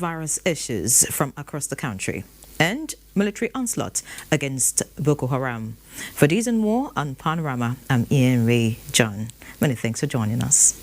coronavirus issues from across the country, and military onslaught against Boko Haram. For these and more on Panorama, I'm Ian Ray John. Many thanks for joining us.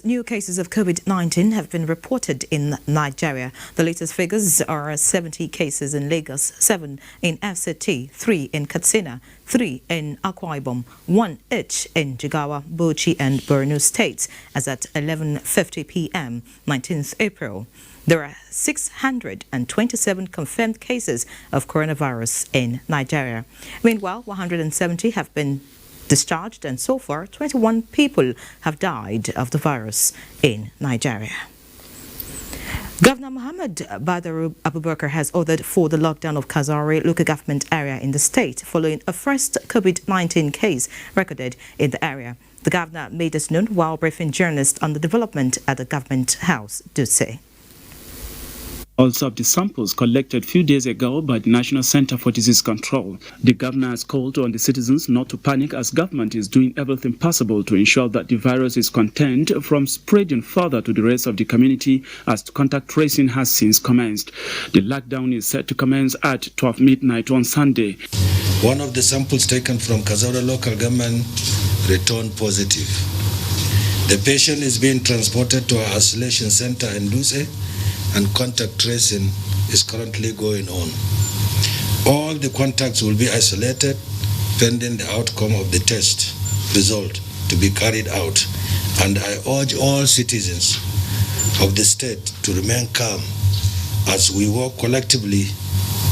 New cases of COVID-19 have been reported in Nigeria. The latest figures are 70 cases in Lagos, 7 in FCT, 3 in Katsina, 3 in Akwa Ibom, 1 each in Jigawa, Bauchi and Borno states as at 11:50 p.m. 19th April. There are 627 confirmed cases of coronavirus in Nigeria. Meanwhile, 170 have been discharged, and so far 21 people have died of the virus in Nigeria. Governor Muhammad Badaru Abubakar has ordered for the lockdown of Kazari local government area in the state following a first COVID-19 case recorded in the area. The governor made this known while briefing journalists on the development at the government house, Dutse. Also of the samples collected a few days ago by the National Center for Disease Control. The governor has called on the citizens not to panic as government is doing everything possible to ensure that the virus is contained from spreading further to the rest of the community as contact tracing has since commenced. The lockdown is set to commence at 12 midnight on Sunday. One of the samples taken from Kazaura local government returned positive. The patient is being transported to our isolation center in Duse, and contact tracing is currently going on. All the contacts will be isolated pending the outcome of the test result to be carried out. And I urge all citizens of the state to remain calm as we work collectively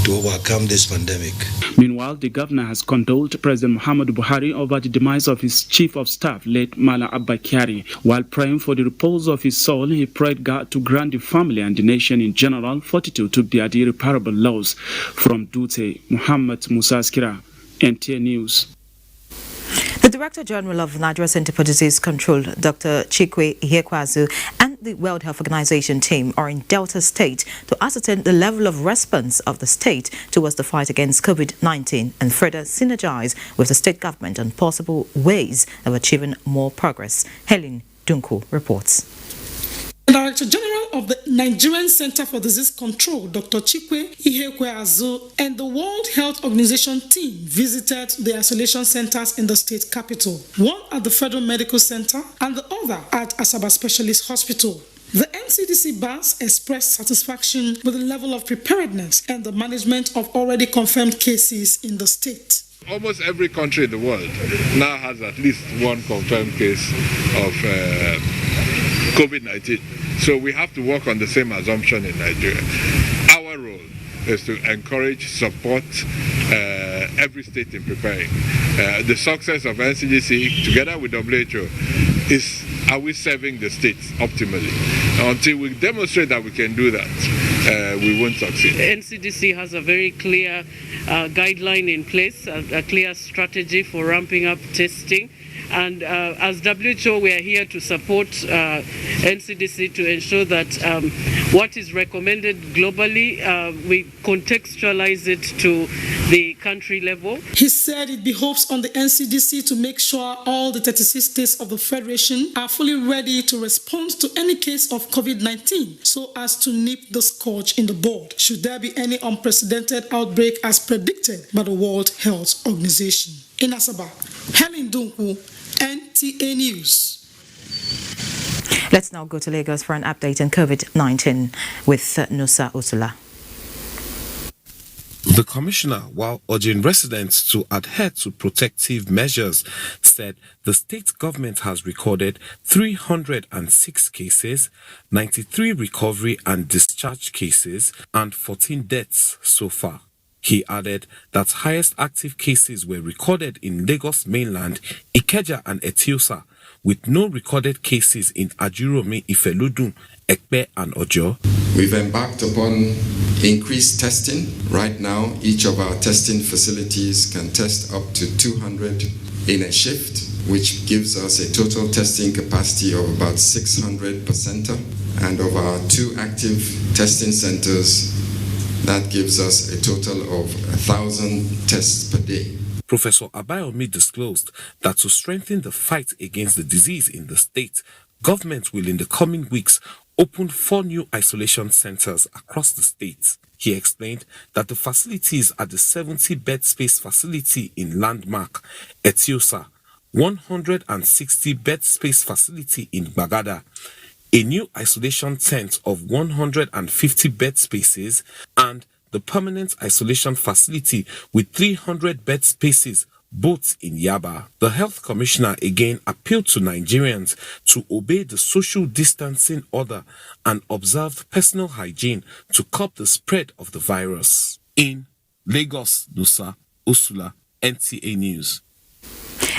to overcome this pandemic. Meanwhile, the governor has condoled President Muhammadu Buhari over the demise of his chief of staff, late Mala Abba Kyari. While praying for the repose of his soul, he prayed God to grant the family and the nation in general fortitude to bear the irreparable loss. From Dute, Muhammad Musa Askira, NTA News. The Director General of Nigeria Center for Disease Control, Dr. Chikwe Ihekwazu, and the World Health Organization team are in Delta State to ascertain the level of response of the state towards the fight against COVID-19 and further synergize with the state government on possible ways of achieving more progress. Helen Dunku reports. The Director General of the Nigerian Center for Disease Control, Dr. Chikwe Ihekwazu, and the World Health Organization team visited the isolation centers in the state capital, one at the Federal Medical Center and the other at Asaba Specialist Hospital. The NCDC BAS expressed satisfaction with the level of preparedness and the management of already confirmed cases in the state. Almost every country in the world now has at least one confirmed case of COVID-19. So we have to work on the same assumption in Nigeria. Our role is to encourage, support every state in preparing. The success of NCDC together with WHO is, are we serving the states optimally? Until we demonstrate that we can do that, we won't succeed. NCDC has a very clear guideline in place, a clear strategy for ramping up testing. And as WHO, we are here to support NCDC to ensure that what is recommended globally, we contextualize it to the country level. He said it behoves on the NCDC to make sure all the 36 states of the Federation are fully ready to respond to any case of COVID-19 so as to nip the scourge in the bud should there be any unprecedented outbreak as predicted by the World Health Organization. In Asaba, Helen Dunku, NTA News. Let's now go to Lagos for an update on COVID-19 with Nusa Usula. The commissioner, while urging residents to adhere to protective measures, said the state government has recorded 306 cases, 93 recovery and discharge cases, and 14 deaths so far. He added that highest active cases were recorded in Lagos mainland, Ikeja and Etiosa, with no recorded cases in Ajuromi, Ifelodun, Ekpe and Ojo. We've embarked upon increased testing. Right now, each of our testing facilities can test up to 200 in a shift, which gives us a total testing capacity of about 600 per center. And of our 2 active testing centers, that gives us a total of 1,000 tests per day. Professor Abayomi disclosed that to strengthen the fight against the disease in the state, government will in the coming weeks open 4 new isolation centers across the state. He explained that the facilities at the 70-bed space facility in Landmark, Etiosa, 160-bed space facility in Bagada, a new isolation tent of 150 bed spaces, and the permanent isolation facility with 300 bed spaces, both in Yaba. The health commissioner again appealed to Nigerians to obey the social distancing order and observe personal hygiene to curb the spread of the virus. In Lagos, Nusa Usula, NTA News.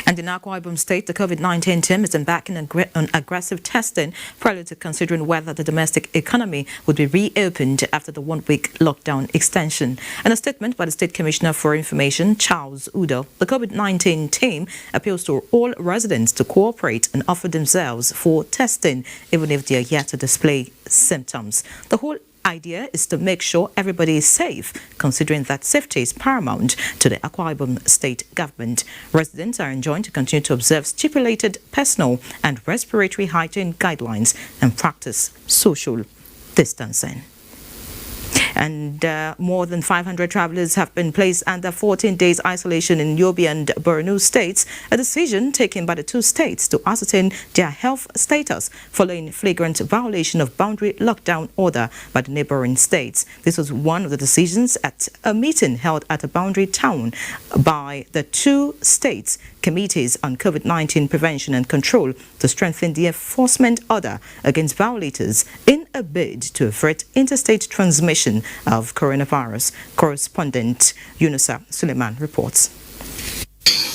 And in Akwa Ibom State, the COVID-19 team is embarking on aggressive testing, prior to considering whether the domestic economy would be reopened after the 1-week lockdown extension. In a statement by the State Commissioner for Information, Charles Udo, the COVID-19 team appeals to all residents to cooperate and offer themselves for testing, even if they are yet to display symptoms. The whole idea is to make sure everybody is safe, considering that safety is paramount to the Akwa Ibom State government. Residents are enjoined to continue to observe stipulated personal and respiratory hygiene guidelines and practice social distancing. And more than 500 travelers have been placed under 14 days isolation in Yobe and Borno states, a decision taken by the 2 states to ascertain their health status following flagrant violation of boundary lockdown order by the neighboring states. This was one of the decisions at a meeting held at a boundary town by the 2 states committees on COVID-19 prevention and control to strengthen the enforcement order against violators in a bid to avert interstate transmission of coronavirus. Correspondent Yunusa Suleiman reports.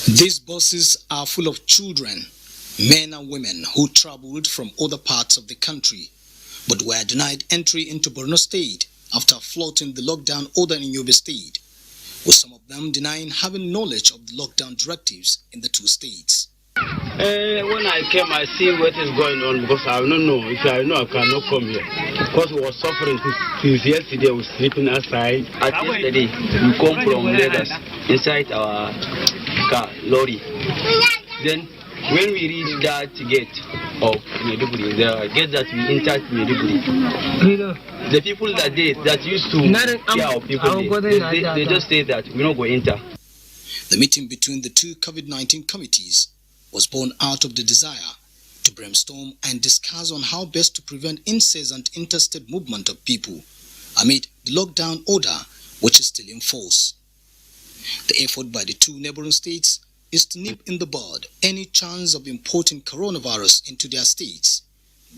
These buses are full of children, men and women who traveled from other parts of the country but were denied entry into Borno State after flouting the lockdown order in Yobe State, with some of them denying having knowledge of the lockdown directives in the 2 states. When I came, I see what is going on because I don't know. If I know, I cannot come here. Because we were suffering since yesterday, we were sleeping outside. At yesterday, we come from Lagos inside our car, lorry. Then, when we reach that gate of Maiduguri, the gate that we entered Maiduguri, the people that used to care of people, they just say that we don't go enter. The meeting between the 2 COVID-19 committees was born out of the desire to brainstorm and discuss on how best to prevent incessant interstate movement of people amid the lockdown order, which is still in force. The effort by the 2 neighboring states is to nip in the bud any chance of importing coronavirus into their states,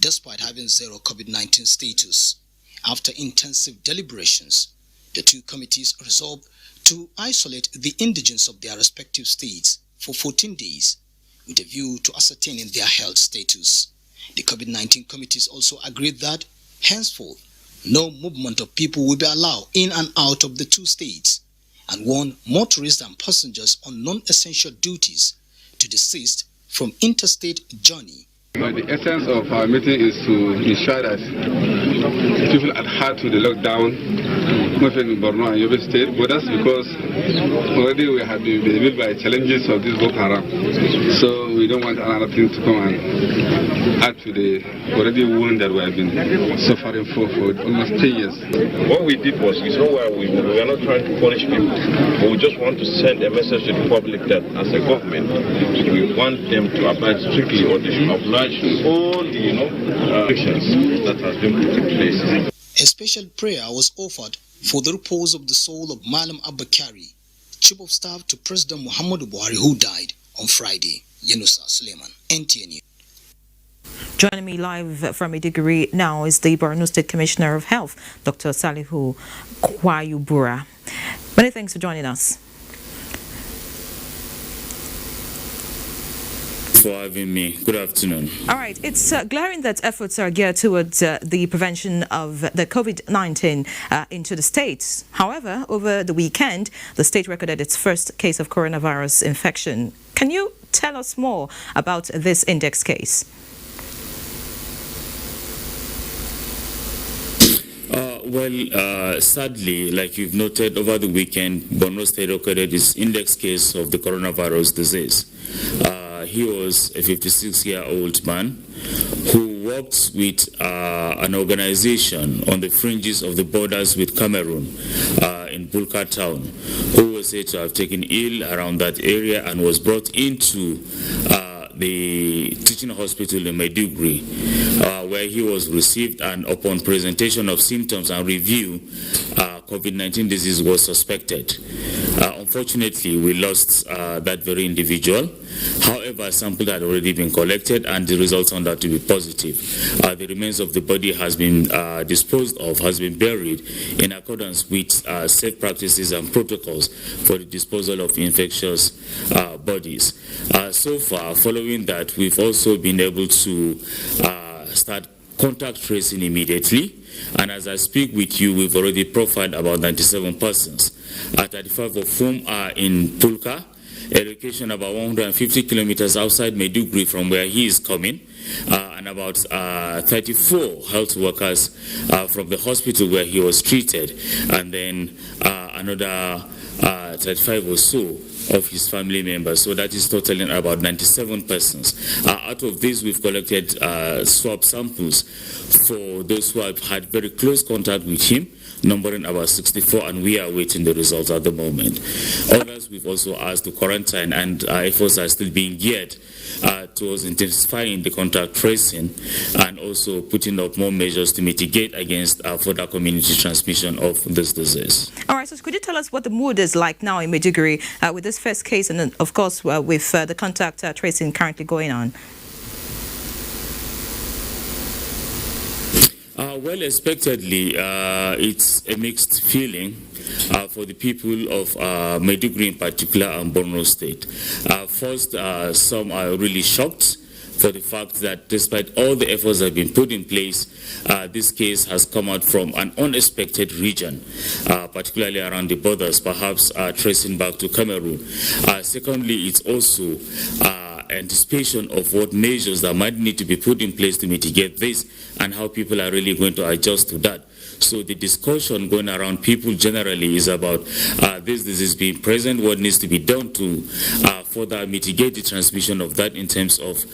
despite having 0 COVID-19 status. After intensive deliberations, the 2 committees resolved to isolate the indigents of their respective states for 14 days, with a view to ascertaining their health status. The COVID-19 committees also agreed that, henceforth, no movement of people will be allowed in and out of the 2 states, and warned motorists and passengers on non-essential duties to desist from interstate journey. The essence of our meeting is to ensure that people adhere to the lockdown, not in Borno and Yobe State, but that's because already we have been hit by challenges of this Boko Haram. So we don't want another thing to come and add to the already wound that we have been suffering for almost 10 years. What we did was, we are not trying to punish people, but we just want to send a message to the public that as a government, we want them to abide strictly, or they should oblige all the restrictions that has been put in place. A special prayer was offered for the repose of the soul of Malam Abakari, Chief of Staff to President Muhammadu Buhari, who died on Friday. Yunusa Suleiman, NTA News. Joining me live from Maiduguri now is the Borno State Commissioner of Health, Dr. Salihu Kwayubura. Many thanks for joining us. For having me. Good afternoon. All right. It's glaring that efforts are geared towards the prevention of the COVID-19 into the state. However, over the weekend, the state recorded its first case of coronavirus infection. Can you tell us more about this index case. Sadly, like you've noted over the weekend, Borno State recorded its index case of the coronavirus disease. He was a 56-year-old man who worked with an organization on the fringes of the borders with Cameroon in Bulka town, who was said to have taken ill around that area and was brought into the teaching hospital in Maiduguri, where he was received, and upon presentation of symptoms and review, COVID-19 disease was suspected. Unfortunately, we lost that very individual. However, a sample had already been collected and the results turned out to be positive. The remains of the body has been disposed of, has been buried in accordance with safe practices and protocols for the disposal of infectious bodies. So far, following that, we've also been able to start contact tracing immediately. And as I speak with you, we've already profiled about 97 persons, 35 of whom are in Pulka, a location about 150 kilometers outside Maiduguri from where he is coming, and about 34 health workers from the hospital where he was treated, and then another 35 or so of his family members. So that is totaling about 97 persons. Out of these, we've collected swab samples for those who have had very close contact with him, numbering about 64, and we are waiting the results at the moment. Others we've also asked to quarantine, and efforts are still being geared towards intensifying the contact tracing and also putting up more measures to mitigate against further community transmission of this disease. All right, so could you tell us what the mood is like now in Maiduguri with this first case, and then, of course, with the contact tracing currently going on? Well, expectedly, it's a mixed feeling for the people of Maiduguri in particular and Borno State. First, some are really shocked for the fact that despite all the efforts that have been put in place, this case has come out from an unexpected region, particularly around the borders, perhaps tracing back to Cameroon. Secondly, it's also anticipation of what measures that might need to be put in place to mitigate this and how people are really going to adjust to that. So the discussion going around people generally is about this disease being present, what needs to be done to further mitigate the transmission of that in terms of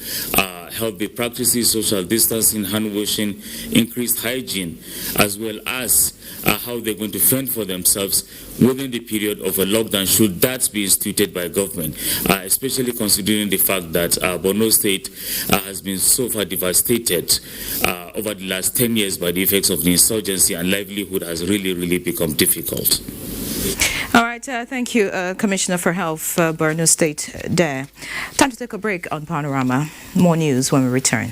healthy practices, social distancing, hand washing, increased hygiene, as well as how they're going to fend for themselves within the period of a lockdown, should that be instituted by government, especially considering the fact that Borno State has been so far devastated over the last 10 years by the effects of the insurgency, and livelihood has really become difficult. All right, thank you, Commissioner for Health, Borno State there. Time to take a break on Panorama. More news when we return.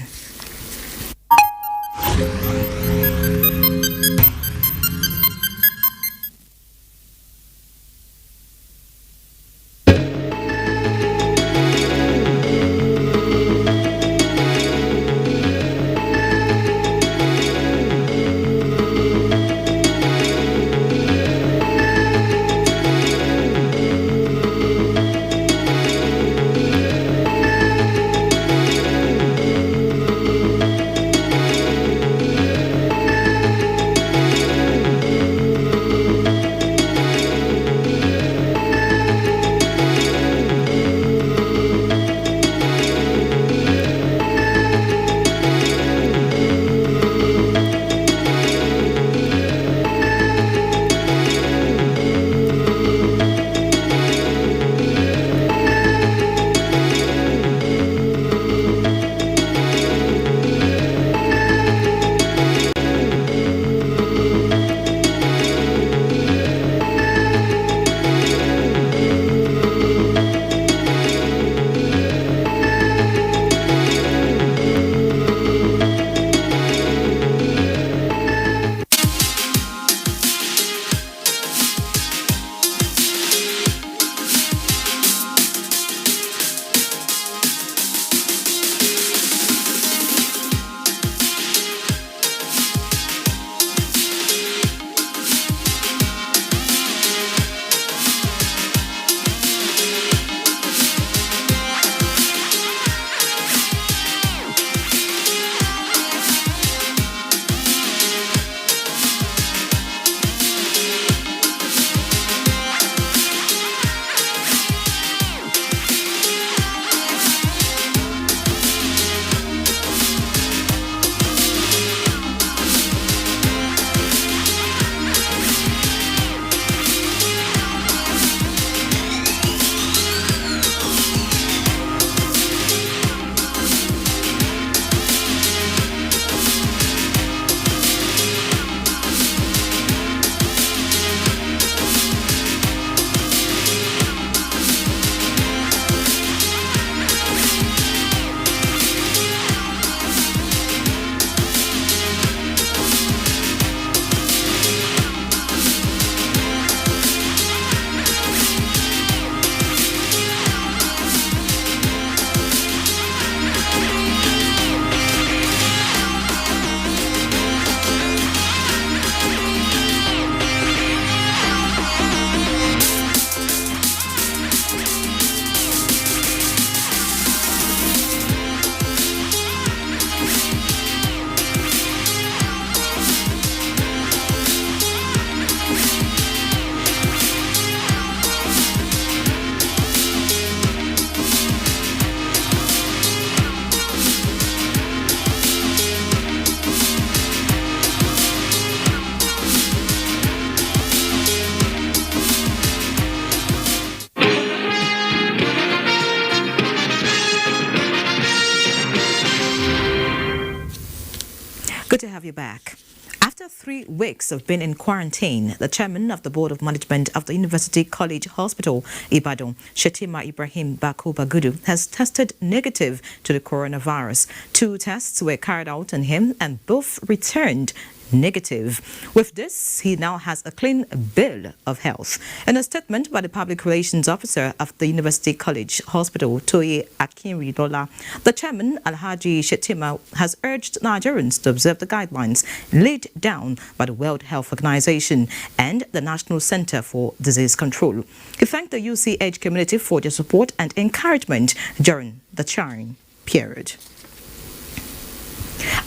Good to have you back. After 3 weeks of being in quarantine, the chairman of the Board of Management of the University College Hospital, Ibadan, Shetima Ibrahim Bako Bagudu, has tested negative to the coronavirus. 2 tests were carried out on him and both returned negative. With this, he now has a clean bill of health. In a statement by the Public Relations Officer of the University College Hospital, Toye Akinridola, the chairman, Alhaji Shetima, has urged Nigerians to observe the guidelines laid down by the World Health Organization and the National Center for Disease Control. He thanked the UCH community for their support and encouragement during the trying period.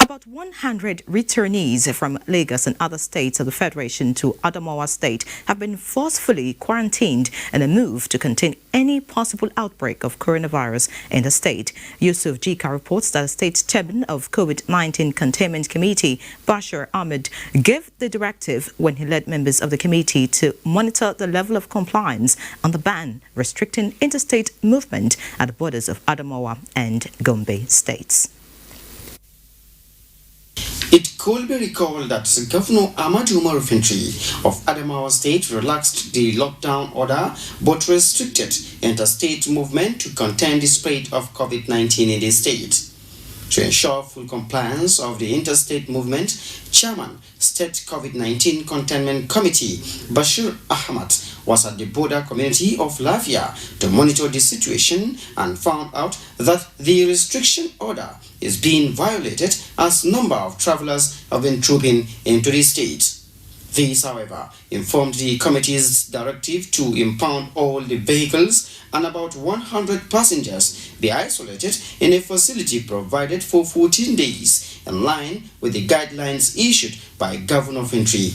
About 100 returnees from Lagos and other states of the Federation to Adamawa State have been forcefully quarantined in a move to contain any possible outbreak of coronavirus in the state. Yusuf Jika reports that the state chairman of COVID-19 Containment Committee, Bashir Ahmed, gave the directive when he led members of the committee to monitor the level of compliance on the ban restricting interstate movement at the borders of Adamawa and Gombe states. It could be recalled that Governor Ahmadu Umar Infantry of Adamawa State relaxed the lockdown order but restricted interstate movement to contain the spread of COVID-19 in the state. To ensure full compliance of the interstate movement, Chairman, State COVID-19 Containment Committee, Bashir Ahmad, was at the border community of Lafia to monitor the situation and found out that the restriction order is being violated as number of travelers have been trooping into the state. This, however, informed the committee's directive to impound all the vehicles and about 100 passengers be isolated in a facility provided for 14 days, in line with the guidelines issued by Governor Infantry.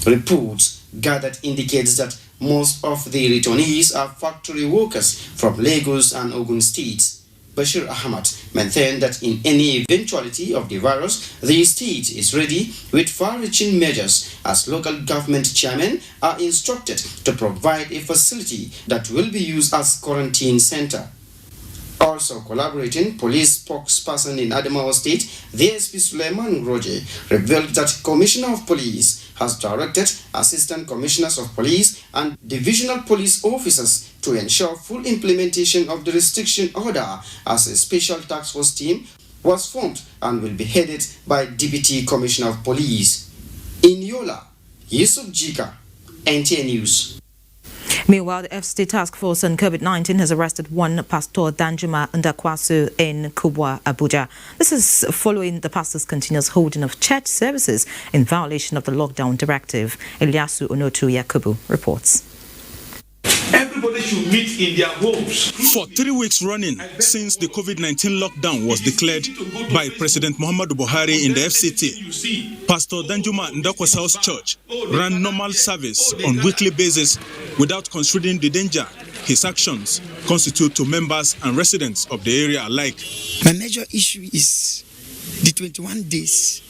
Reports gathered indicates that most of the returnees are factory workers from Lagos and Ogun states. Bashir Ahmad maintained that in any eventuality of the virus, the state is ready with far-reaching measures as local government chairmen are instructed to provide a facility that will be used as quarantine center. Also collaborating police spokesperson in Adamawa State, the SP Suleiman Roje, revealed that Commissioner of Police has directed Assistant Commissioners of Police and Divisional Police Officers to ensure full implementation of the restriction order as a special task force team was formed and will be headed by Deputy Commissioner of Police. In Yola, Yusuf Jika, NTA News. Meanwhile, the FCT Task Force on COVID-19 has arrested one Pastor Danjuma Ndakwasu in Kubwa, Abuja. This is following the pastor's continuous holding of church services in violation of the lockdown directive. Ilyasu Onotu Yakubu reports. Everybody should meet in their homes. For 3 weeks running, since the COVID-19 lockdown was declared by President Muhammadu Buhari in the FCT, Pastor Danjuma Ndakwasau's church ran normal service on weekly basis without considering the danger his actions constitute to members and residents of the area alike. My major issue is the 21 days,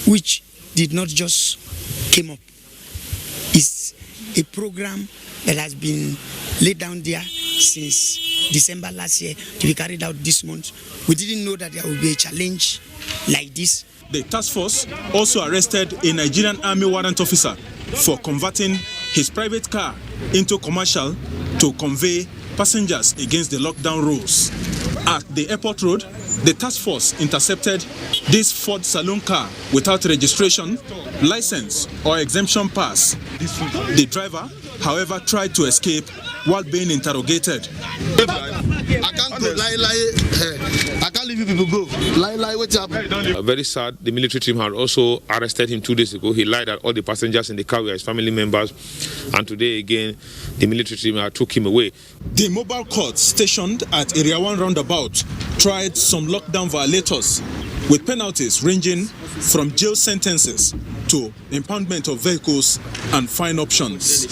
which did not just came up. It's a program that has been laid down there since December last year to be carried out this month. We didn't know that there would be a challenge like this. The task force also arrested a Nigerian Army warrant officer for converting his private car into commercial to convey passengers against the lockdown rules. At the airport road, the task force intercepted this Ford saloon car without registration, license or exemption pass. The driver, however, tried to escape while being interrogated. I can't go, I can't leave you people go. What's happening? Very sad, the military team had also arrested him 2 days ago. He lied that all the passengers in the car were his family members, and today again, the military team took him away. The mobile court stationed at Area 1 roundabout tried some lockdown violators with penalties ranging from jail sentences to impoundment of vehicles and fine options.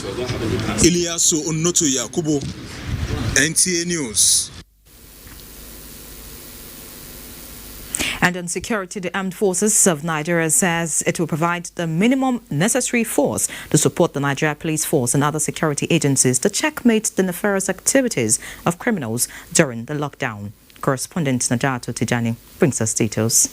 Ilyasu Onotu Yakubu, NTA News. And on security, the Armed Forces of Nigeria says it will provide the minimum necessary force to support the Nigeria Police Force and other security agencies to checkmate the nefarious activities of criminals during the lockdown. Correspondent Najato Tijani brings us details.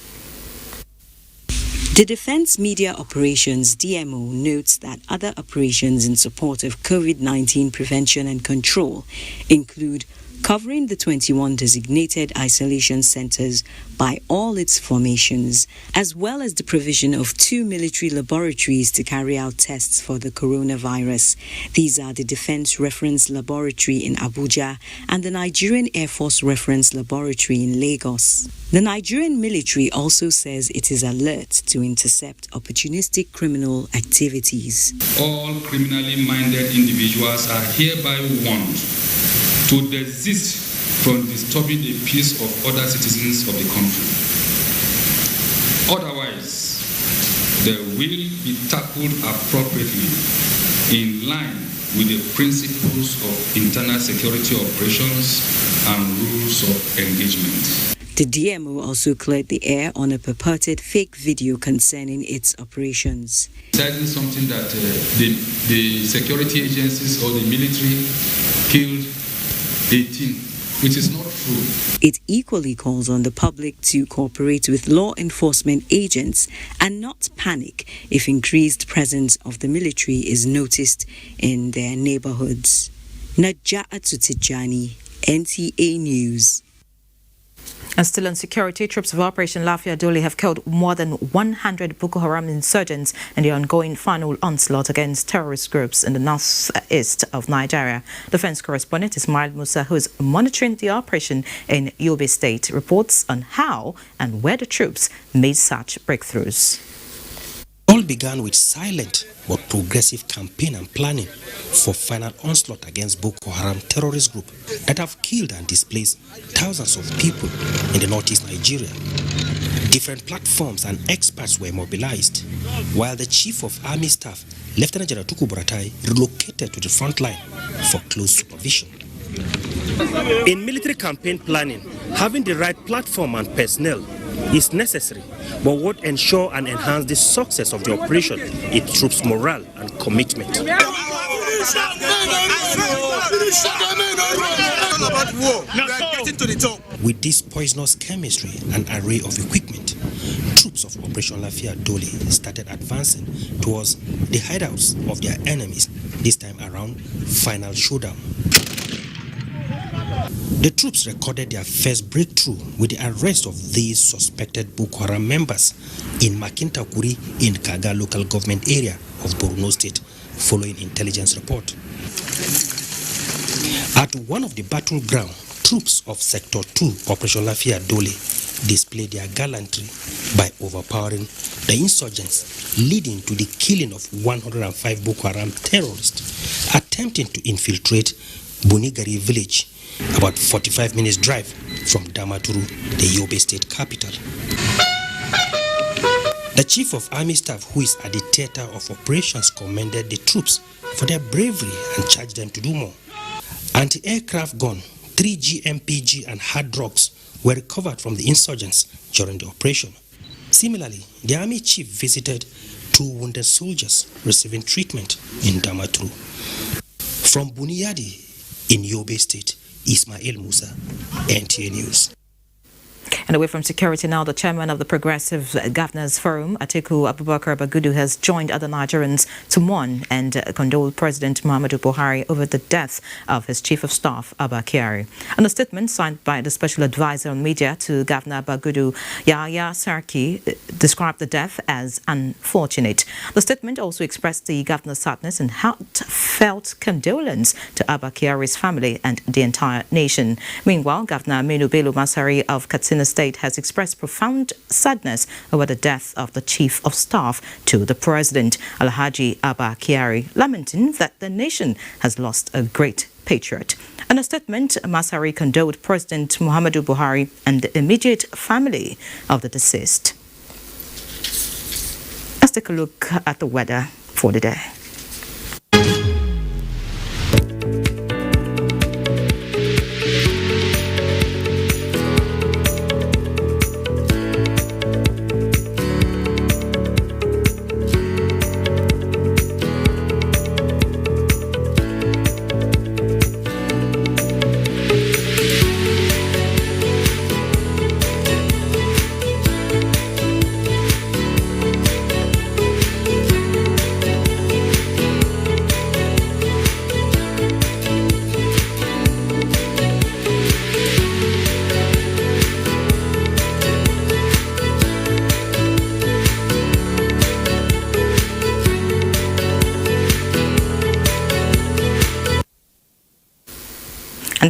The Defense Media Operations DMO notes that other operations in support of COVID-19 prevention and control include covering the 21 designated isolation centers by all its formations, as well as the provision of 2 military laboratories to carry out tests for the coronavirus. These are the Defense Reference Laboratory in Abuja and the Nigerian Air Force Reference Laboratory in Lagos. The Nigerian military also says it is alert to intercept opportunistic criminal activities. All criminally minded individuals are hereby warned to desist from disturbing the peace of other citizens of the country. Otherwise, they will be tackled appropriately in line with the principles of internal security operations and rules of engagement. The DMO also cleared the air on a purported fake video concerning its operations. Citing something that the security agencies or the military killed 18, which is not true. It equally calls on the public to cooperate with law enforcement agents and not panic if increased presence of the military is noticed in their neighborhoods. Naja'atu Tijani, NTA News. And still on security, troops of Operation Lafia Dole have killed more than 100 Boko Haram insurgents in the ongoing final onslaught against terrorist groups in the northeast of Nigeria. Defense correspondent Ismail Musa, who is monitoring the operation in Yobe State, reports on how and where the troops made such breakthroughs. All began with silent but progressive campaign and planning for final onslaught against Boko Haram terrorist group that have killed and displaced thousands of people in the northeast Nigeria. Different platforms and experts were mobilized, while the Chief of Army Staff, Lieutenant General Tuku Buratai, relocated to the front line for close supervision. In military campaign planning, having the right platform and personnel is necessary, but what ensure and enhance the success of the operation is troops' morale and commitment. With this poisonous chemistry and array of equipment, troops of Operation Lafia Dole started advancing towards the hideouts of their enemies, this time around final showdown. The troops recorded their first breakthrough with the arrest of these suspected Boko Haram members in Makintakuri in Kaga local government area of Borno State, following intelligence report. At one of the battleground, troops of Sector 2 Operation Lafia Dole displayed their gallantry by overpowering the insurgents, leading to the killing of 105 Boko Haram terrorists attempting to infiltrate Bunigari village, about 45 minutes drive from Damaturu, the Yobe State capital. The Chief of Army Staff, who is at the theater of operations, commended the troops for their bravery and charged them to do more. Anti-aircraft gun, 3 GMPG and hard drugs were recovered from the insurgents during the operation. Similarly, the Army Chief visited 2 wounded soldiers receiving treatment in Damaturu. From Buniyadi in Yobe State, Ismail Musa, NTA News. And away from security now, the chairman of the Progressive Governors Forum, Atiku Abubakar Bagudu, has joined other Nigerians to mourn and condole President Muhammadu Buhari over the death of his Chief of Staff, Abba Kyari. In a statement signed by the Special Advisor on Media to Governor Bagudu, Yahya Sarki described the death as unfortunate. The statement also expressed the governor's sadness and heartfelt condolence to Abba Kyari's family and the entire nation. Meanwhile, Governor Aminu Bello Masari of Katsina State has expressed profound sadness over the death of the Chief of Staff to the President, Alhaji Abba Kyari, lamenting that the nation has lost a great patriot. In a statement, Masari condoled President Muhammadu Buhari and the immediate family of the deceased. Let's take a look at the weather for the day.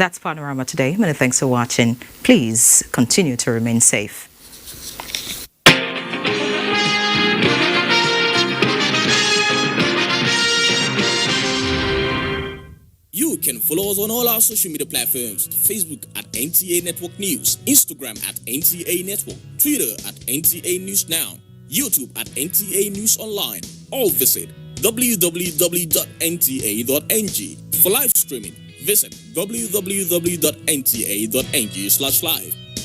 That's Panorama today. Many thanks for watching. Please continue to remain safe. You can follow us on all our social media platforms: Facebook at NTA Network News, Instagram at NTA Network, Twitter at NTA News Now, YouTube at NTA News Online. Or visit www.nta.ng. For live streaming, visit www.nta.ng/live.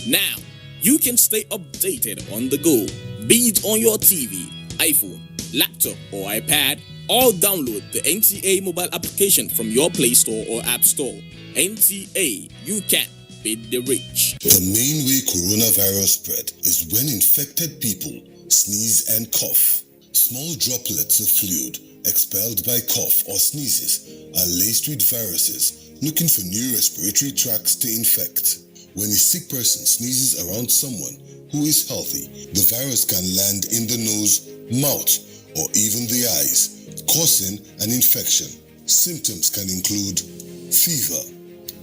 Now, you can stay updated on the go, be it on your TV, iPhone, laptop, or iPad, or download the NTA mobile application from your Play Store or App Store. NTA, you can beat the rich. The main way coronavirus spread is when infected people sneeze and cough. Small droplets of fluid expelled by cough or sneezes are laced with viruses looking for new respiratory tracts to infect. When a sick person sneezes around someone who is healthy, the virus can land in the nose, mouth, or even the eyes, causing an infection. Symptoms can include fever,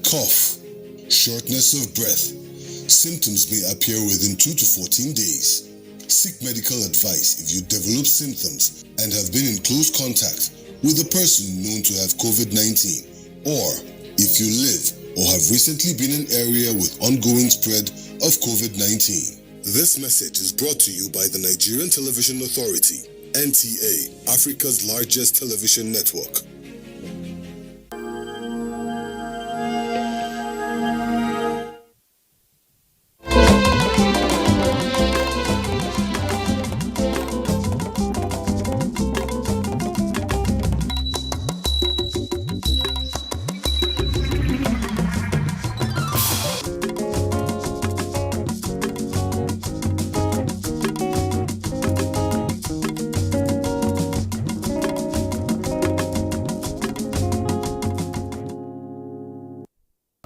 cough, shortness of breath. Symptoms may appear within 2 to 14 days. Seek medical advice if you develop symptoms and have been in close contact with a person known to have COVID-19, or if you live or have recently been in an area with ongoing spread of COVID-19. This message is brought to you by the Nigerian Television Authority, NTA, Africa's largest television network.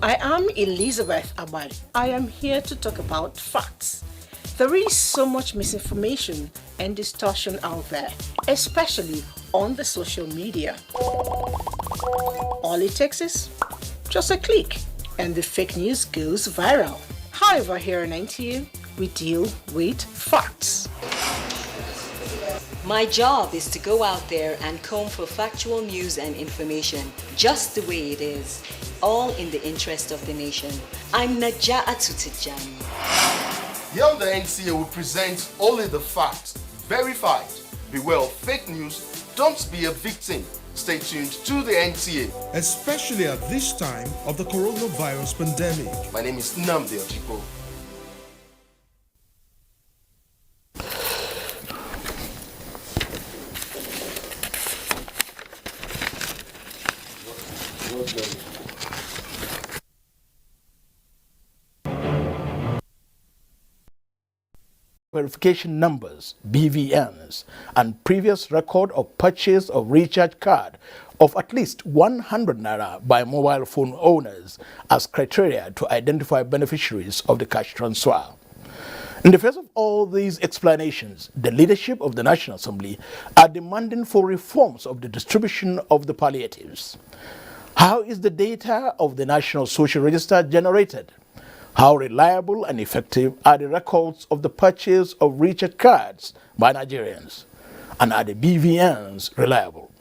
I am Elizabeth Abari. I am here to talk about facts. There is so much misinformation and distortion out there, especially on the social media. All it takes is just a click and the fake news goes viral. However, here in NTA, we deal with facts. My job is to go out there and comb for factual news and information just the way it is, all in the interest of the nation. I'm Naja Atutijani. Here on the NTA, we present only the facts, verified. Beware of fake news, don't be a victim. Stay tuned to the NTA. Especially at this time of the coronavirus pandemic. My name is Nnamdi Ojipo. Verification numbers, BVNs, and previous record of purchase of recharge card of at least 100 naira by mobile phone owners as criteria to identify beneficiaries of the cash transfer. In the face of all these explanations, the leadership of the National Assembly are demanding for reforms of the distribution of the palliatives. How is the data of the National Social Register generated? How reliable and effective are the records of the purchase of recharge cards by Nigerians? And are the BVNs reliable?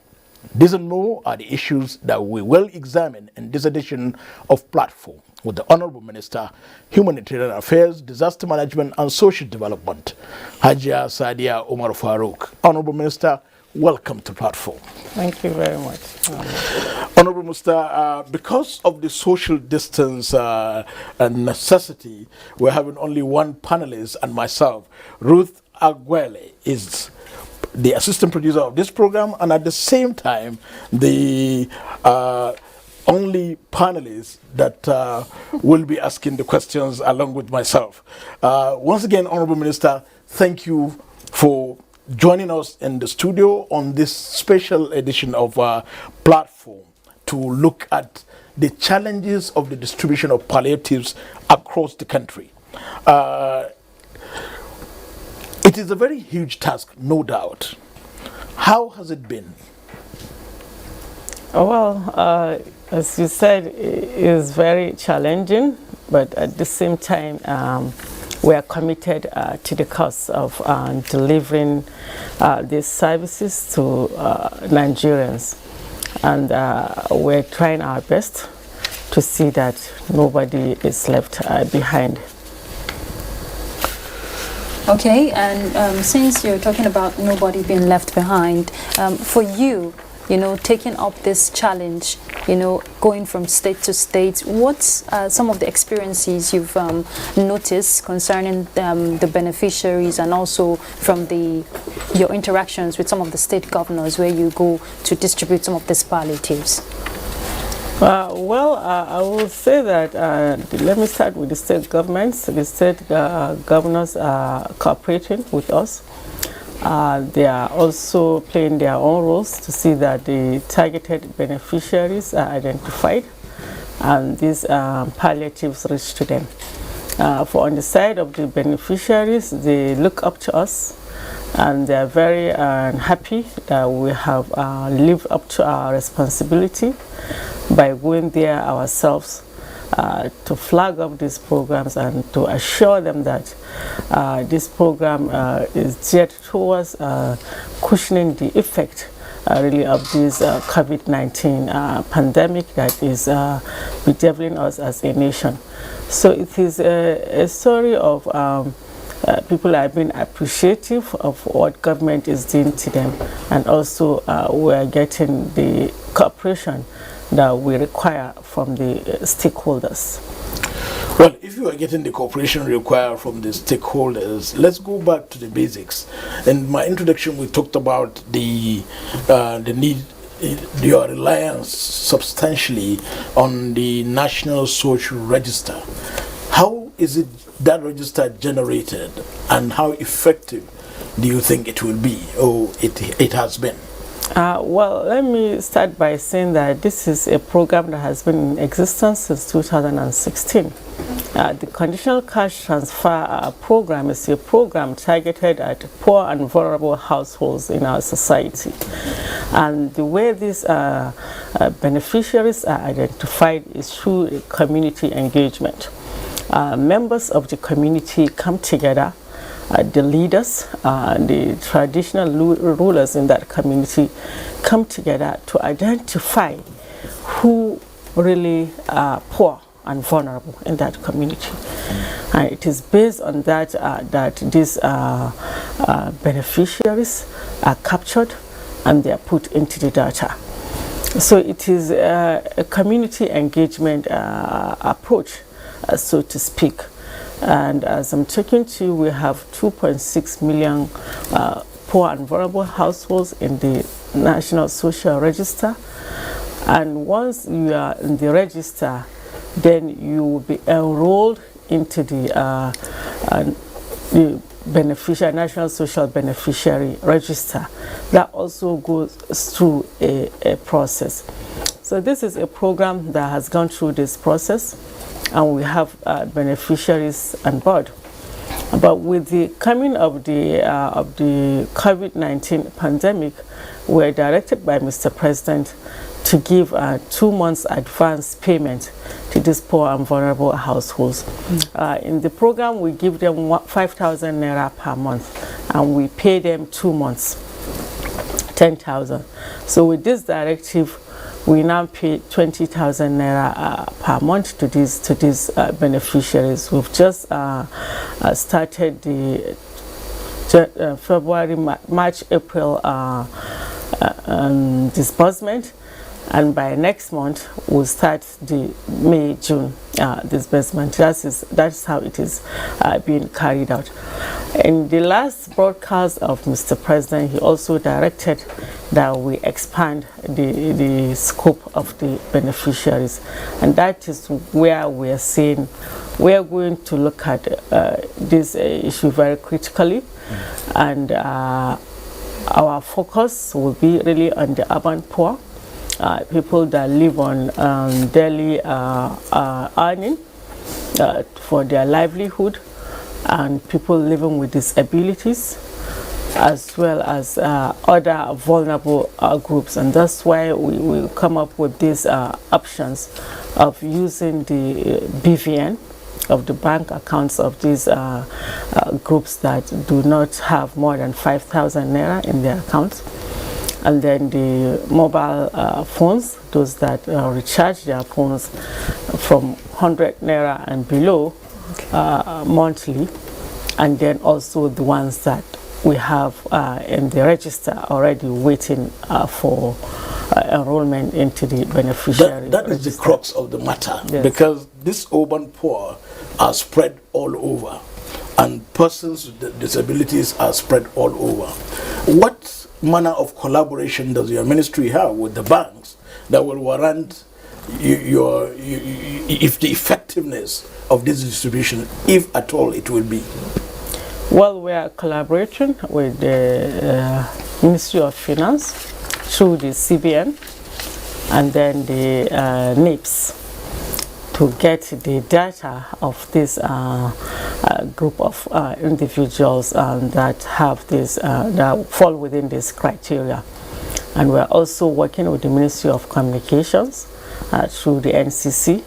These and more are the issues that we will examine in this edition of Platform with the Honorable Minister, Humanitarian Affairs, Disaster Management and Social Development, Hajia Sadia Omar Farouk. Honorable Minister, welcome to Platform. Thank you very much. Honorable Minister, because of the social distance and necessity, we're having only one panelist and myself. Ruth Aguele is the assistant producer of this program and at the same time the only panelist that will be asking the questions along with myself. Once again, Honorable Minister, thank you for joining us in the studio on this special edition of Platform to look at the challenges of the distribution of palliatives across the country. It is a very huge task, no doubt. How has it been? Well, as you said, it is very challenging, but at the same time, we are committed to the cause of delivering these services to Nigerians. And we're trying our best to see that nobody is left behind. Okay, and since you're talking about nobody being left behind, for you, taking up this challenge, going from state to state, what's some of the experiences you've noticed concerning the beneficiaries, and also from your interactions with some of the state governors where you go to distribute some of these palliatives? I will say that, let me start with the state governments. The state governors are cooperating with us. They are also playing their own roles to see that the targeted beneficiaries are identified and these palliatives reach to them. For on the side of the beneficiaries, they look up to us and they are very happy that we have lived up to our responsibility by going there ourselves to flag up these programs and to assure them that this program is geared towards cushioning the effect really of this COVID-19 pandemic that is bedeviling us as a nation. So it is a story of people are being appreciative of what government is doing to them, and also we are getting the cooperation that we require from the stakeholders. Well, if you are getting the cooperation required from the stakeholders, let's go back to the basics. In my introduction, we talked about the need, your reliance substantially on the National Social Register. How is it that register generated, and how effective do you think it will be, or it has been? Well, let me start by saying that this is a program that has been in existence since 2016. The Conditional Cash Transfer Program is a program targeted at poor and vulnerable households in our society. And the way these beneficiaries are identified is through community engagement. Members of the community come together. The leaders, the traditional rulers in that community come together to identify who really are poor and vulnerable in that community. And it is based on that that these beneficiaries are captured and they are put into the data. So it is a community engagement approach, so to speak. And as I'm talking to you, we have 2.6 million poor and vulnerable households in the National Social Register. And once you are in the register, then you will be enrolled into the National Social Beneficiary Register. That also goes through a process. So this is a program that has gone through this process, and we have beneficiaries on board. But with the coming of the COVID-19 pandemic, we're directed by Mr. President to give 2 months advance payment to these poor and vulnerable households. In the program, we give them 5,000 naira per month, and we pay them 2 months, 10,000. So with this directive, we now pay 20,000 naira per month to these beneficiaries. We've just started the February, March, April disbursement, and by next month we'll start the May, June disbursement. That's how it is being carried out. In the last broadcast of Mr. President, he also directed that we expand the scope of the beneficiaries, and that is where we are saying we are going to look at this issue very critically, and our focus will be really on the urban poor, people that live on daily earning for their livelihood, and people living with disabilities, as well as other vulnerable groups, and that's why we will come up with these options of using the BVN of the bank accounts of these groups that do not have more than 5,000 naira in their accounts, and then the mobile phones, those that recharge their phones from 100 naira and below monthly, and then also the ones that we have in the register already waiting for enrollment into the beneficiary. That is the crux of the matter, yes. Because this urban poor are spread all over, and persons with disabilities are spread all over. What manner of collaboration does your ministry have with the banks that will warrant if the effectiveness of this distribution, if at all it will be? Well, we are collaborating with the Ministry of Finance through the CBN and then the NIPS to get the data of this group of individuals that have this that fall within this criteria. And we're also working with the Ministry of Communications through the NCC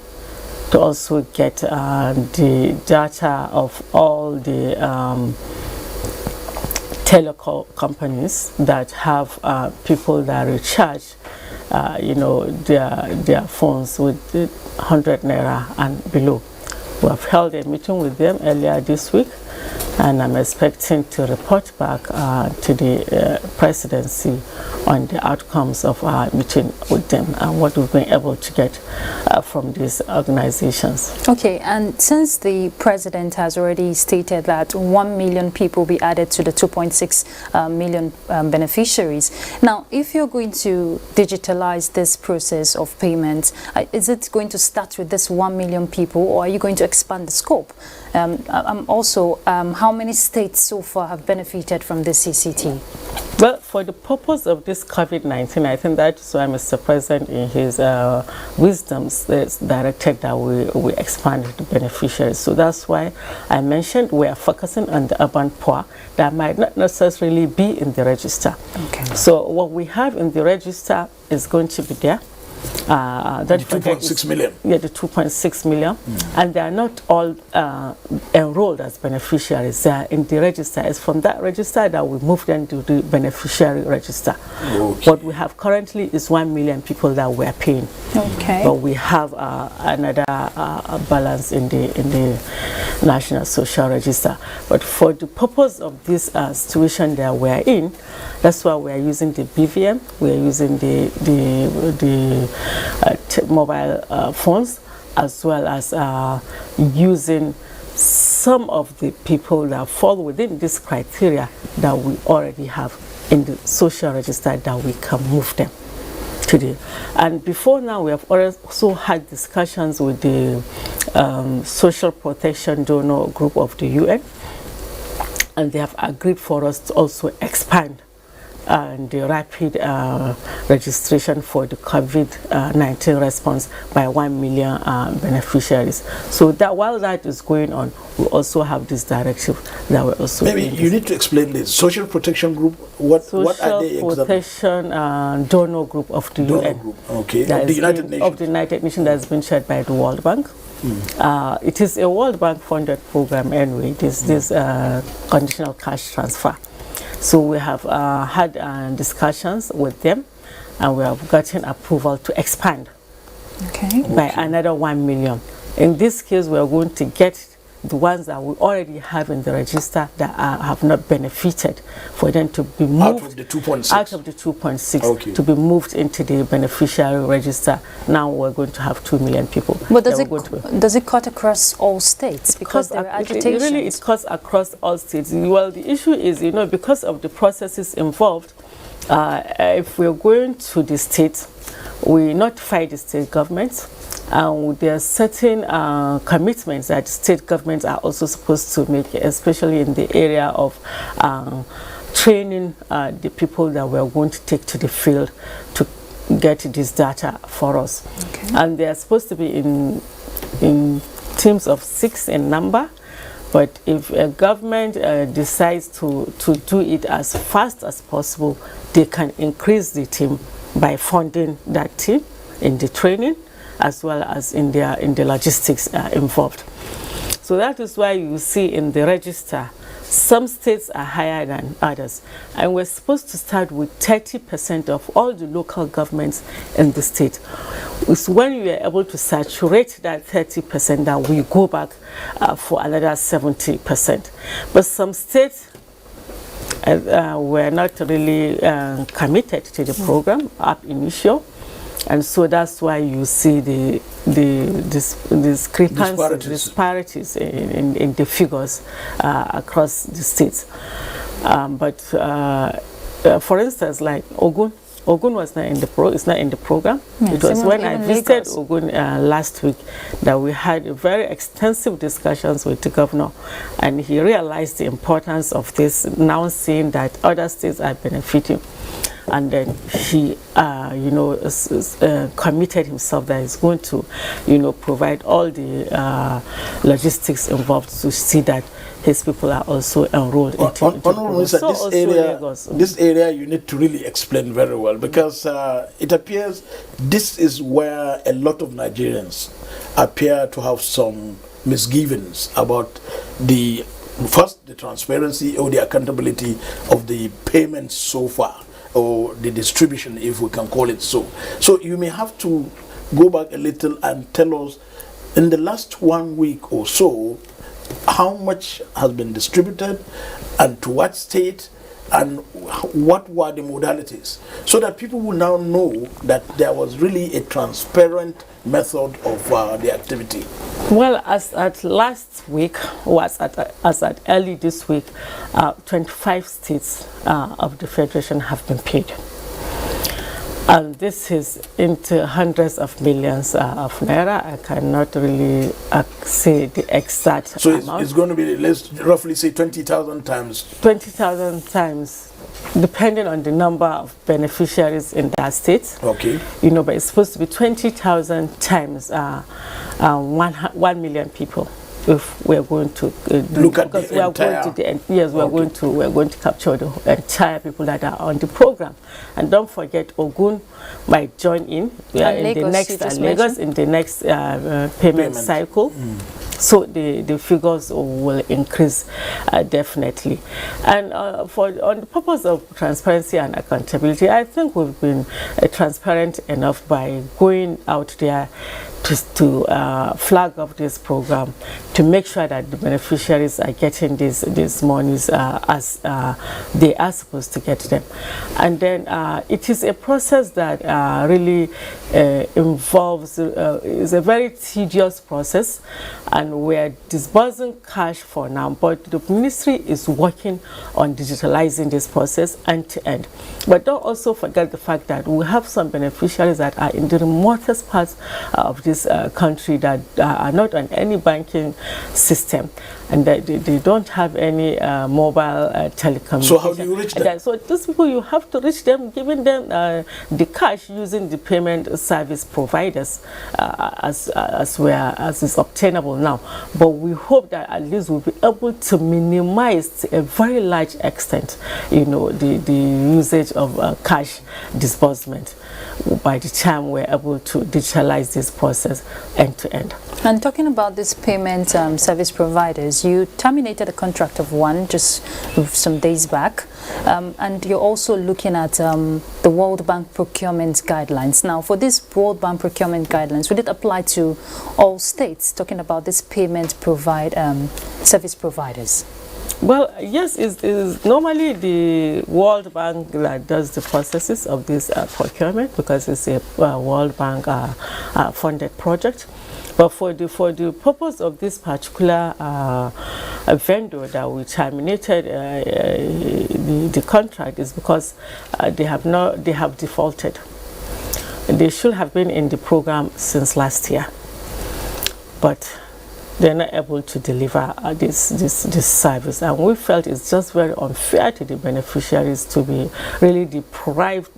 to also get the data of all the telecom companies that have people that recharge their phones with 100 naira and below. We have held a meeting with them earlier this week, and I'm expecting to report back to the presidency on the outcomes of our meeting with them and what we've been able to get from these organizations. Okay, and since the president has already stated that 1 million people will be added to the 2.6 million beneficiaries, now if you're going to digitalize this process of payment, is it going to start with this 1 million people, or are you going to expand the scope? How many states so far have benefited from this CCT? Well, for the purpose of this COVID-19, I think that's why Mr. President in his wisdoms directed that we expand the beneficiaries. So that's why I mentioned we are focusing on the urban poor that might not necessarily be in the register. Okay. So what we have in the register is going to be there. That 2.6 million. Yeah, the 2.6 million. And they are not all enrolled as beneficiaries. They are in the register. It's from that register that we move them to the beneficiary register. Okay. What we have currently is 1 million people that we are paying. Okay. But we have another balance in the National Social Register. But for the purpose of this situation that we are in, that's why we are using the BVM. We are using the mobile phones, as well as using some of the people that fall within this criteria that we already have in the social register that we can move them today. And before now, we have also had discussions with the social protection donor group of the UN, and they have agreed for us to also expand the rapid registration for the COVID-19 response by 1 million beneficiaries. So that while that is going on, we also have this directive that we're also maybe you need to explain this. Social protection group, what are they exactly? Social protection donor group of the UN. Group. Okay, of the United Nations. Of the United Nations that has been chaired by the World Bank. It is a World Bank funded program anyway. It is this conditional cash transfer. So we have had discussions with them, and we have gotten approval to expand by another 1 million. In this case, we are going to get the ones that we already have in the register that have not benefited, for them to be moved out of the 2.6. Out of the 2.6 to be moved into the beneficiary register. Now we're going to have 2 million people. But does it cut across all states? Because there are agitations. Really, it cuts across all states. Well, the issue is, because of the processes involved, if we're going to the states, we notify the state governments. There are certain commitments that state governments are also supposed to make, especially in the area of training the people that we're going to take to the field to get this data for us. And they are supposed to be in teams of 6 in number. But if a government decides to do it as fast as possible, they can increase the team by funding that team in the training as well as in the logistics involved. So that is why you see in the register, some states are higher than others. And we're supposed to start with 30% of all the local governments in the state. It's when we are able to saturate that 30% that we go back for another 70%. But some states were not really committed to the program ab initio. And so that's why you see the disparities in the figures across the states. But for instance, like Ogun was not in the program. Yes, it was when I visited Ogun last week that we had very extensive discussions with the governor, and he realized the importance of this, now seeing that other states are benefiting. And then he, committed himself that he's going to, provide all the logistics involved to see that his people are also enrolled into this area you need to really explain very well, because it appears this is where a lot of Nigerians appear to have some misgivings about the transparency or the accountability of the payments so far, or the distribution, if we can call it so. So you may have to go back a little and tell us, in the last 1 week or so, how much has been distributed and to what state, and what were the modalities, so that people will now know that there was really a transparent method of the activity. Well, as at last week, or as at early this week, 25 states of the Federation have been paid. And this is into hundreds of millions of naira. I cannot really say the exact amount. So it's going to be, let's roughly say 20,000 times. 20,000 times, depending on the number of beneficiaries in that state. Okay. But it's supposed to be 20,000 times 1 million people. If we're going to look at the entire, we're going to capture the entire people that are on the program. And don't forget, Ogun might join in Lagos in the next payment cycle. So the figures will increase definitely. And on the purpose of transparency and accountability, I think we've been transparent enough by going out there to flag up this program, to make sure that the beneficiaries are getting these monies as they are supposed to get them. And then it is a process that really involves, is a very tedious process, and we're disbursing cash for now, but the ministry is working on digitalizing this process end to end. But don't also forget the fact that we have some beneficiaries that are in the remotest parts of this country that are not on any banking system, and that they don't have any mobile telecommunication. So how do you reach them? So these people, you have to reach them, giving them the cash using the payment service providers as is obtainable now. But we hope that at least we'll be able to minimize to a very large extent, the usage of cash disbursement by the time we're able to digitalize this process end to end. And talking about these payment service providers, you terminated a contract of one just some days back, and you're also looking at the World Bank procurement guidelines. Now, for these World Bank procurement guidelines, would it apply to all states, talking about these payment service providers? Well, yes, it's normally the World Bank that does the processes of this procurement, because it's a World Bank funded project. But for the purpose of this particular vendor that we terminated the contract is because they have defaulted. They should have been in the program since last year, but they're not able to deliver this service, and we felt it's just very unfair to the beneficiaries to be really deprived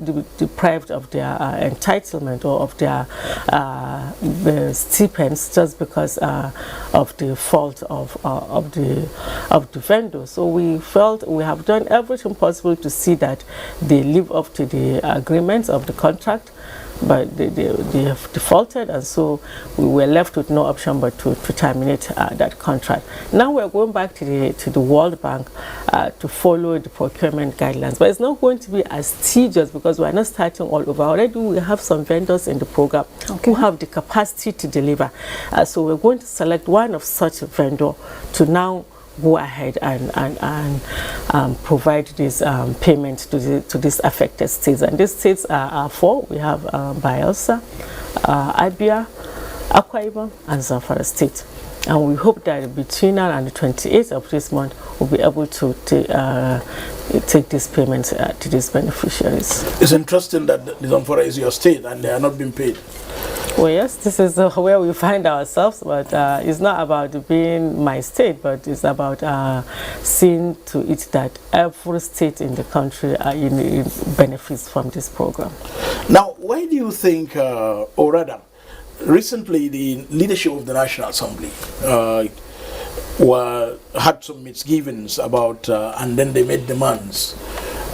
of their entitlement or of their stipends just because of the fault of the vendor. So we felt we have done everything possible to see that they live up to the agreements of the contract, but they have defaulted, and so we were left with no option but to terminate that contract. Now we're going back to the World Bank to follow the procurement guidelines, but it's not going to be as tedious because we're not starting all over. Already we have some vendors in the program who have the capacity to deliver, so we're going to select one of such a vendor to now go ahead and provide this payment to these affected states. And these states are four. We have Bayelsa, Abia, Akwa Ibom, and Zamfara State. And we hope that between now and the 28th of this month, we'll be able to take these payments to these beneficiaries. It's interesting that the Zamfara is your state and they are not being paid. Well, yes, this is where we find ourselves, but it's not about being my state, but it's about seeing to it that every state in the country benefits from this program. Now, why do you think, or rather, recently the leadership of the National Assembly had some misgivings about, and then they made demands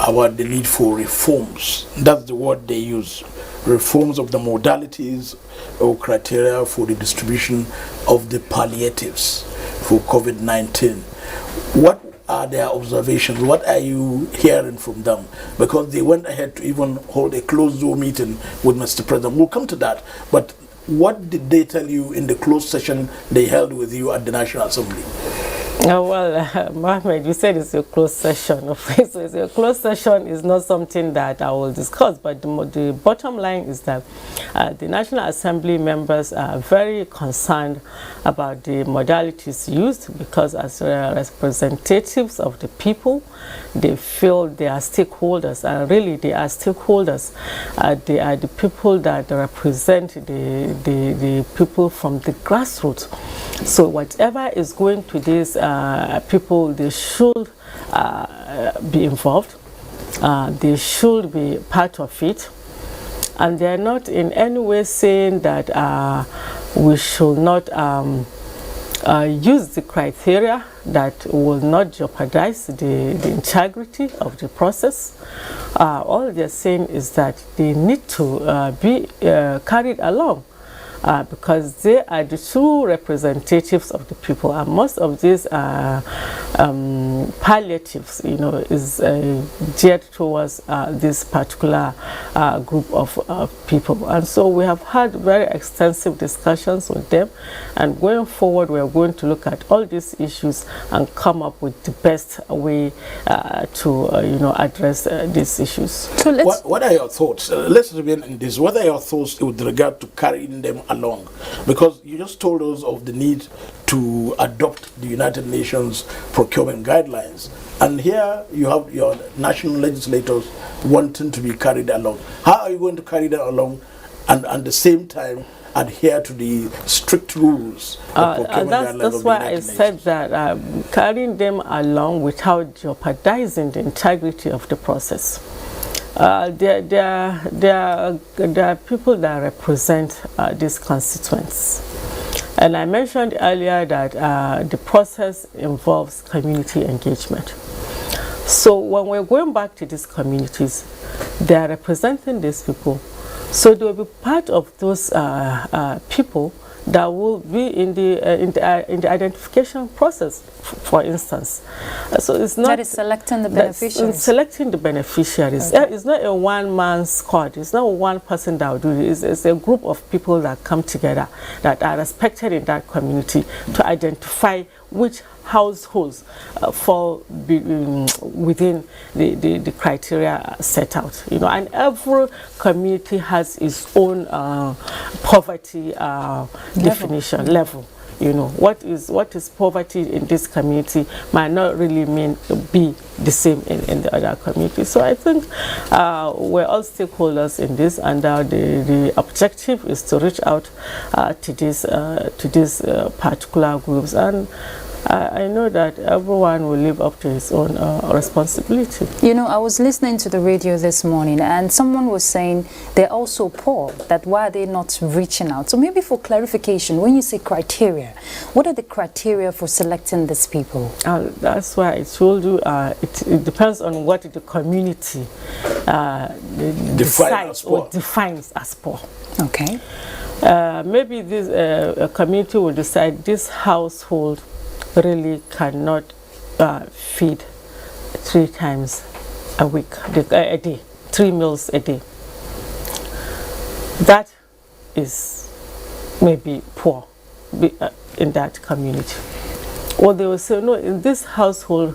about the need for reforms. That's the word they use. Reforms of the modalities or criteria for the distribution of the palliatives for COVID-19. What are their observations? What are you hearing from them? Because they went ahead to even hold a closed door meeting with Mr. President. We'll come to that. But what did they tell you in the closed session they held with you at the National Assembly? Well, Mohammed, you said it's a closed session. So it's a closed session is not something that I will discuss, but the bottom line is that the National Assembly members are very concerned about the modalities used because as representatives of the people, they feel they are stakeholders, and really they are stakeholders. They are the people that represent the people from the grassroots. So whatever is going to these people, they should be involved. They should be part of it. And they are not in any way saying that we should not use the criteria that will not jeopardize the integrity of the process. All they're saying is that they need to be carried along. Because they are the true representatives of the people, and most of these palliatives, is geared towards this particular group of people. And so we have had very extensive discussions with them, and going forward we are going to look at all these issues and come up with the best way to address these issues. So what are your thoughts? Let's remain in this. What are your thoughts with regard to carrying them along? Because you just told us of the need to adopt the United Nations procurement guidelines, and here you have your national legislators wanting to be carried along. How are you going to carry them along and at the same time adhere to the strict rules of procurement guidelines? That's why I said that carrying them along without jeopardizing the integrity of the process. There are people that represent these constituents. And I mentioned earlier that the process involves community engagement. So when we're going back to these communities, they are representing these people. So they will be part of those people that will be in the identification process, for instance. So it's not that is selecting the beneficiaries. Selecting the beneficiaries. Okay. It's not a one-man squad. It's not one person that will do it. It's a group of people that come together that are respected in that community to identify which households fall within the criteria set out. And every community has its own poverty definition level. you know, what is poverty in this community might not really be the same in the other community. So I think we're all stakeholders in this, and the objective is to reach out to these particular groups, and I know that everyone will live up to his own responsibility. You know, I was listening to the radio this morning, and someone was saying they're also poor, that why are they not reaching out? So maybe for clarification, when you say criteria, what are the criteria for selecting these people? That's why I told you it depends on what the community decides or defines as poor. Okay. Maybe this community will decide this household really cannot feed 3 times a week, a day, 3 meals a day. That is maybe poor in that community. Or they will say, no, in this household,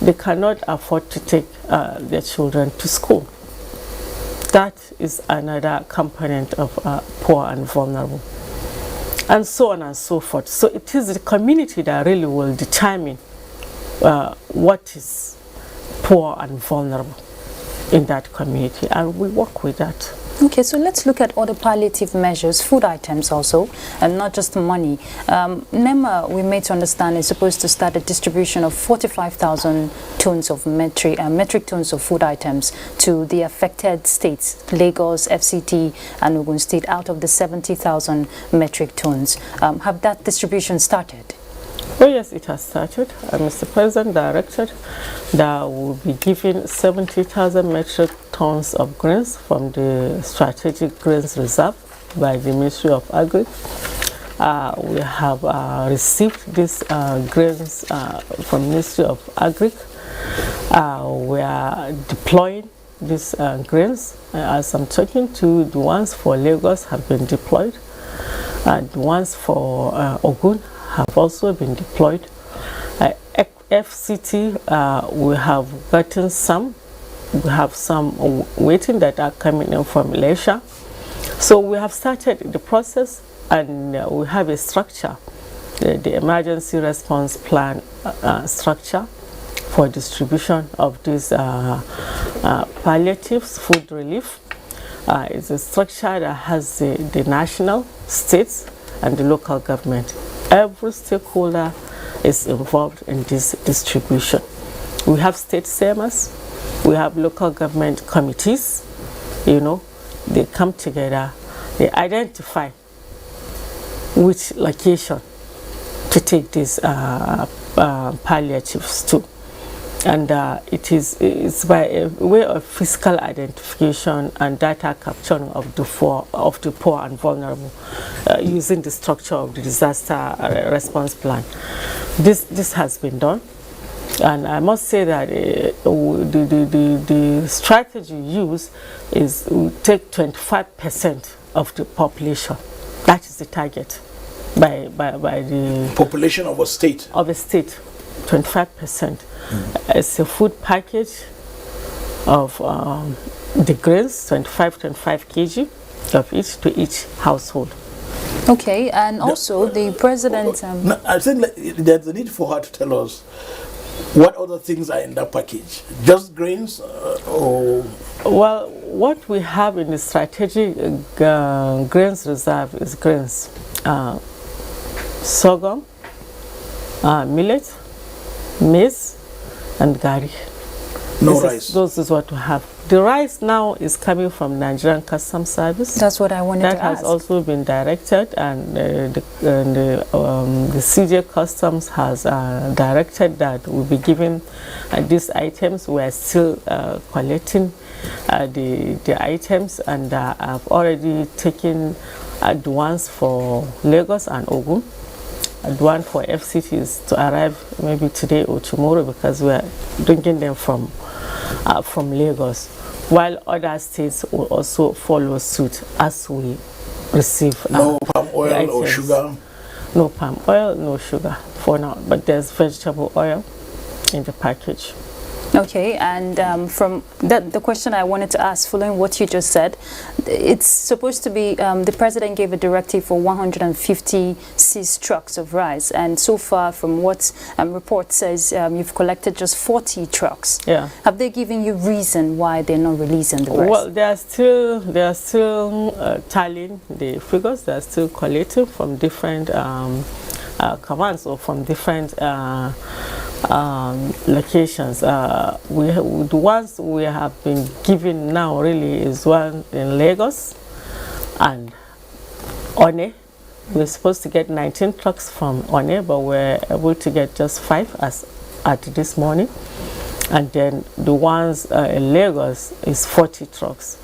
they cannot afford to take their children to school. That is another component of poor and vulnerable. And so on and so forth. So it is the community that really will determine what is poor and vulnerable in that community, and we work with that. Okay, so let's look at other palliative measures, food items also, and not just money. NEMA, we made to understand, is supposed to start a distribution of 45,000 tons of metric tons of food items to the affected states, Lagos, FCT, and Ogun State, out of the 70,000 metric tons. Have that distribution started? Oh yes, it has started. Mr. President directed that we'll be giving 70,000 metric tons of grains from the Strategic Grains Reserve by the Ministry of Agri. We have received these grains from Ministry of Agri. We are deploying these grains. As I'm talking to, the ones for Lagos have been deployed. The ones for Ogun have also been deployed. FCT, we have gotten some. We have some waiting that are coming in from Malaysia. So we have started the process, and we have a structure, the emergency response plan structure for distribution of these palliatives, food relief. It's a structure that has the national, states, and the local government. Every stakeholder is involved in this distribution. We have state SEMAs, we have local government committees, you know, they come together, they identify which location to take these palliatives to. And it's by a way of physical identification and data capturing of the poor and vulnerable using the structure of the disaster response plan. This has been done, and I must say that the strategy used is we take 25% of the population. That is the target by the population of a state. 25%. It's a food package of the grains, 25 kg of each to each household. Okay, and also the president... I think there's a need for her to tell us what other things are in that package. Just grains or... Well, what we have in the strategic grains reserve is grains, sorghum, millet, maize, and gari. No rice. Those is what we have. The rice now is coming from Nigerian Customs Service. That's what I wanted to ask. That has also been directed, and the CJ Customs has directed that we'll be giving these items. We are still collecting the items, and I've already taken the ones for Lagos and Ogun. The one for FCT is to arrive maybe today or tomorrow, because we are bringing them from Lagos, while other states will also follow suit as we receive. No palm oil or sugar? No palm oil, no sugar for now, but there's vegetable oil in the package. Okay, and from that, the question I wanted to ask, following what you just said, it's supposed to be the president gave a directive for 150 seized trucks of rice, and so far, from what report says, you've collected just 40 trucks. Yeah. Have they given you reason why they're not releasing the rest? Well, they are still tallying the figures. They are still collating from different commands or from different locations. The ones we have been given now really is one in Lagos and One. We're supposed to get 19 trucks from One, but we're able to get just 5 as at this morning. And then the ones in Lagos is 40 trucks.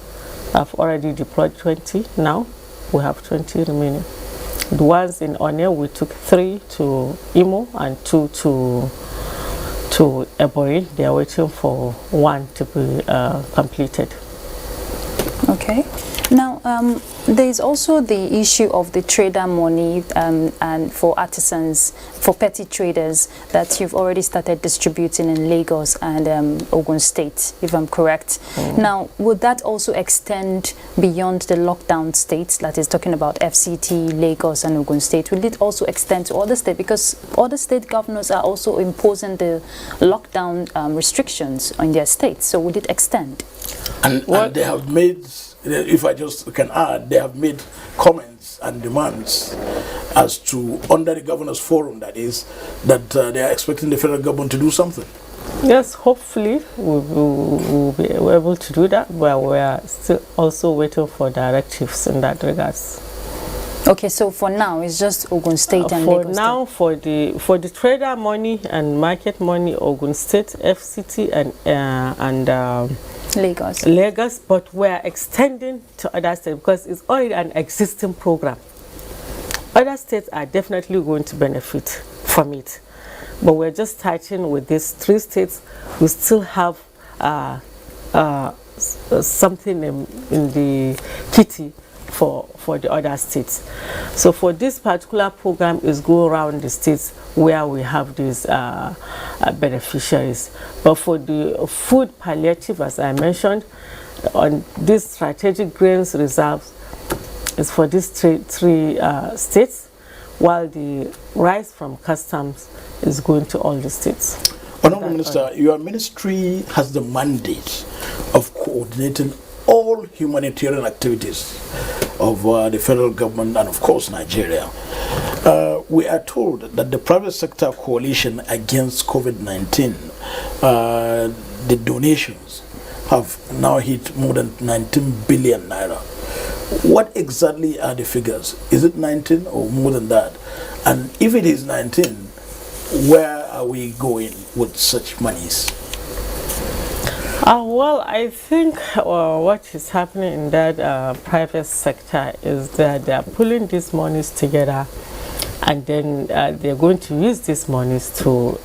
I've already deployed 20 now. We have 20 remaining. The ones in One, we took 3 to Imo and 2 to Ebonyi. They are waiting for 1 to be completed. Okay. Now, there is also the issue of the trader money and for artisans, for petty traders that you've already started distributing in Lagos and Ogun State, if I'm correct. Now, would that also extend beyond the lockdown states, that is talking about FCT, Lagos and Ogun State? Will it also extend to other states? Because other state governors are also imposing the lockdown restrictions on their states. So would it extend? And they have made, if I just can add, they have made comments and demands as to, under the Governors Forum, that is, that they are expecting the federal government to do something. Yes, hopefully we'll be able to do that, but we are still also waiting for directives in that regards. Okay, so for now it's just Ogun State and for Lagos now State. for the trader money and market money, Ogun State, FCT and Lagos, but we are extending to other states because it's already an existing program. Other states are definitely going to benefit from it, but we're just starting with these 3 states. We still have something in the kitty for the other states. So for this particular program is go around the states where we have these beneficiaries. But for the food palliative, as I mentioned, on this strategic grains reserves is for these three states, while the rice from customs is going to all the states. Honourable Minister, your ministry has the mandate of coordinating all humanitarian activities of the federal government and of course Nigeria. We are told that the private sector coalition against COVID-19, the donations have now hit more than 19 billion naira. What exactly are the figures? Is it 19 or more than that? And if it is 19, where are we going with such monies? Well, I think what is happening in that private sector is that they are pulling these monies together, and then they're going to use these monies to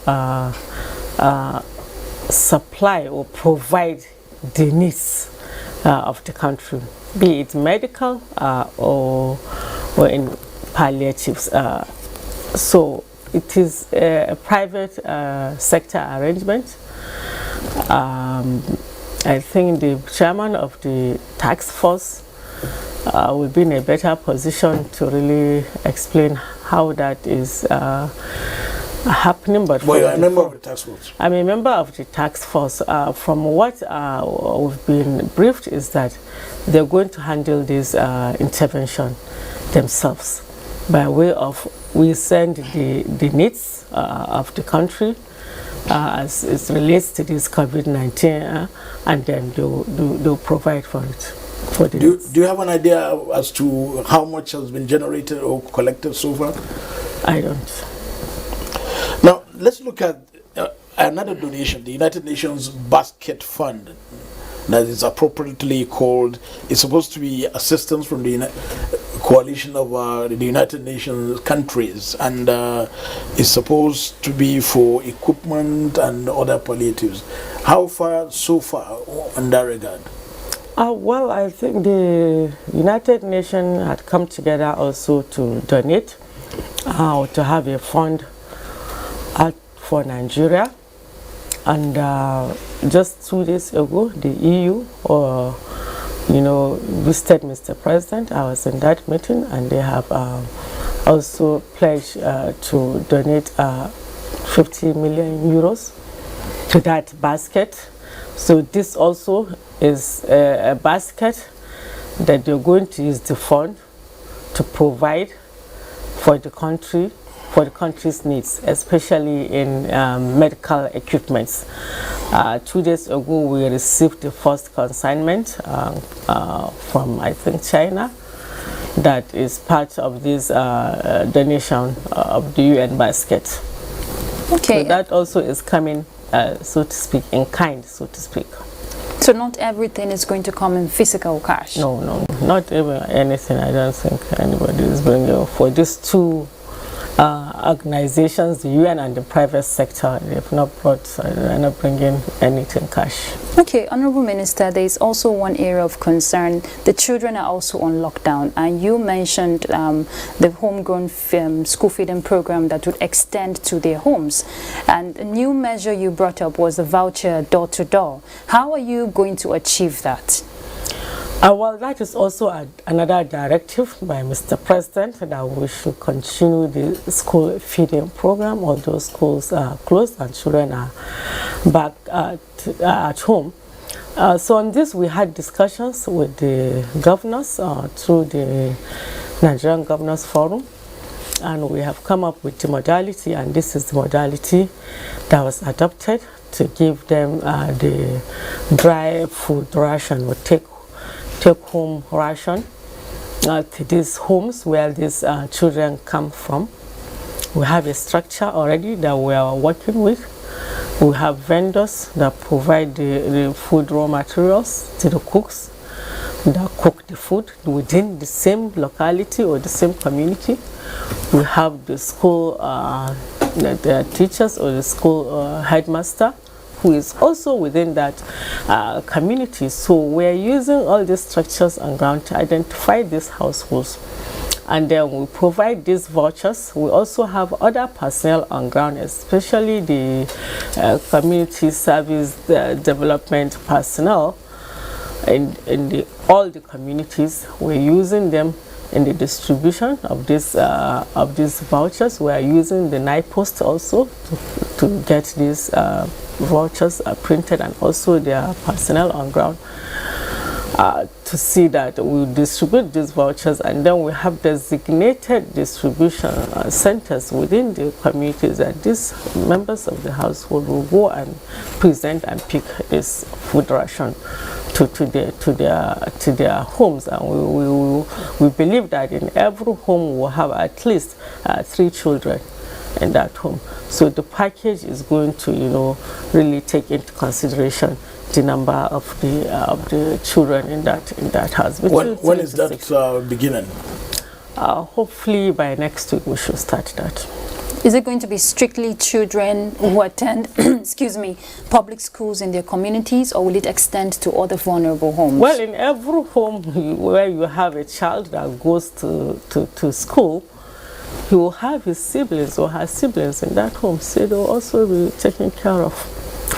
supply or provide the needs of the country, be it medical or in palliatives. So it is a private sector arrangement. I think the chairman of the task force will be in a better position to really explain how that is happening. But you are a member of the task force? I'm a member of the task force. From what we've been briefed is that they're going to handle this intervention themselves by way of we send the needs of the country as it relates to this COVID-19, and then they'll provide for it. For the do you have an idea as to how much has been generated or collected so far? I don't. Now, let's look at another donation, the United Nations Basket Fund, that is appropriately called. It's supposed to be assistance from the coalition of the United Nations countries, and is supposed to be for equipment and other palliatives. How far so far in that regard? Well, I think the United Nations had come together also to donate, to have a fund for Nigeria, and just 2 days ago, the EU visited Mr. President. I was in that meeting, and they have also pledged to donate 50 million euros to that basket. So this also is a basket that they're going to use the fund to provide for the country, for the country's needs, especially in medical equipments. 2 days ago, we received the first consignment from, I think, China, that is part of this donation of the UN basket. Okay. So that also is coming, so to speak, in kind, so to speak. So not everything is going to come in physical cash? No, not even anything. I don't think anybody is bringing for these two organizations, the UN and the private sector. They're not bringing anything cash. Okay, Honorable Minister, there is also one area of concern. The children are also on lockdown, and you mentioned the homegrown school feeding program that would extend to their homes. And a new measure you brought up was the voucher door-to-door. How are you going to achieve that? Well, that is also another directive by Mr. President that we should continue the school feeding program, although schools are closed and children are back at home. So on this, we had discussions with the governors through the Nigerian Governors Forum, and we have come up with the modality, and this is the modality that was adopted to give them the dry food ration, or take-home ration to these homes where these children come from. We have a structure already that we are working with. We have vendors that provide the food raw materials to the cooks that cook the food within the same locality or the same community. We have the school the teachers or the school headmaster who is also within that community. So we're using all these structures on ground to identify these households, and then we provide these vouchers. We also have other personnel on ground, especially the community service development personnel in all the communities. We're using them in the distribution of these vouchers. We are using the NIPOST also to get these vouchers printed, and also their personnel on ground to see that we distribute these vouchers, and then we have designated distribution centers within the communities that these members of the household will go and present and pick this food ration to their homes. And we believe that in every home we will have at least 3 children in that home. So the package is going to, really take into consideration the number of the children in that house. When is that beginning? Hopefully by next week we should start that. Is it going to be strictly children who attend, excuse me, public schools in their communities, or will it extend to other vulnerable homes? Well, in every home where you have a child that goes to school, he will have his siblings or her siblings in that home, so they will also be taken care of.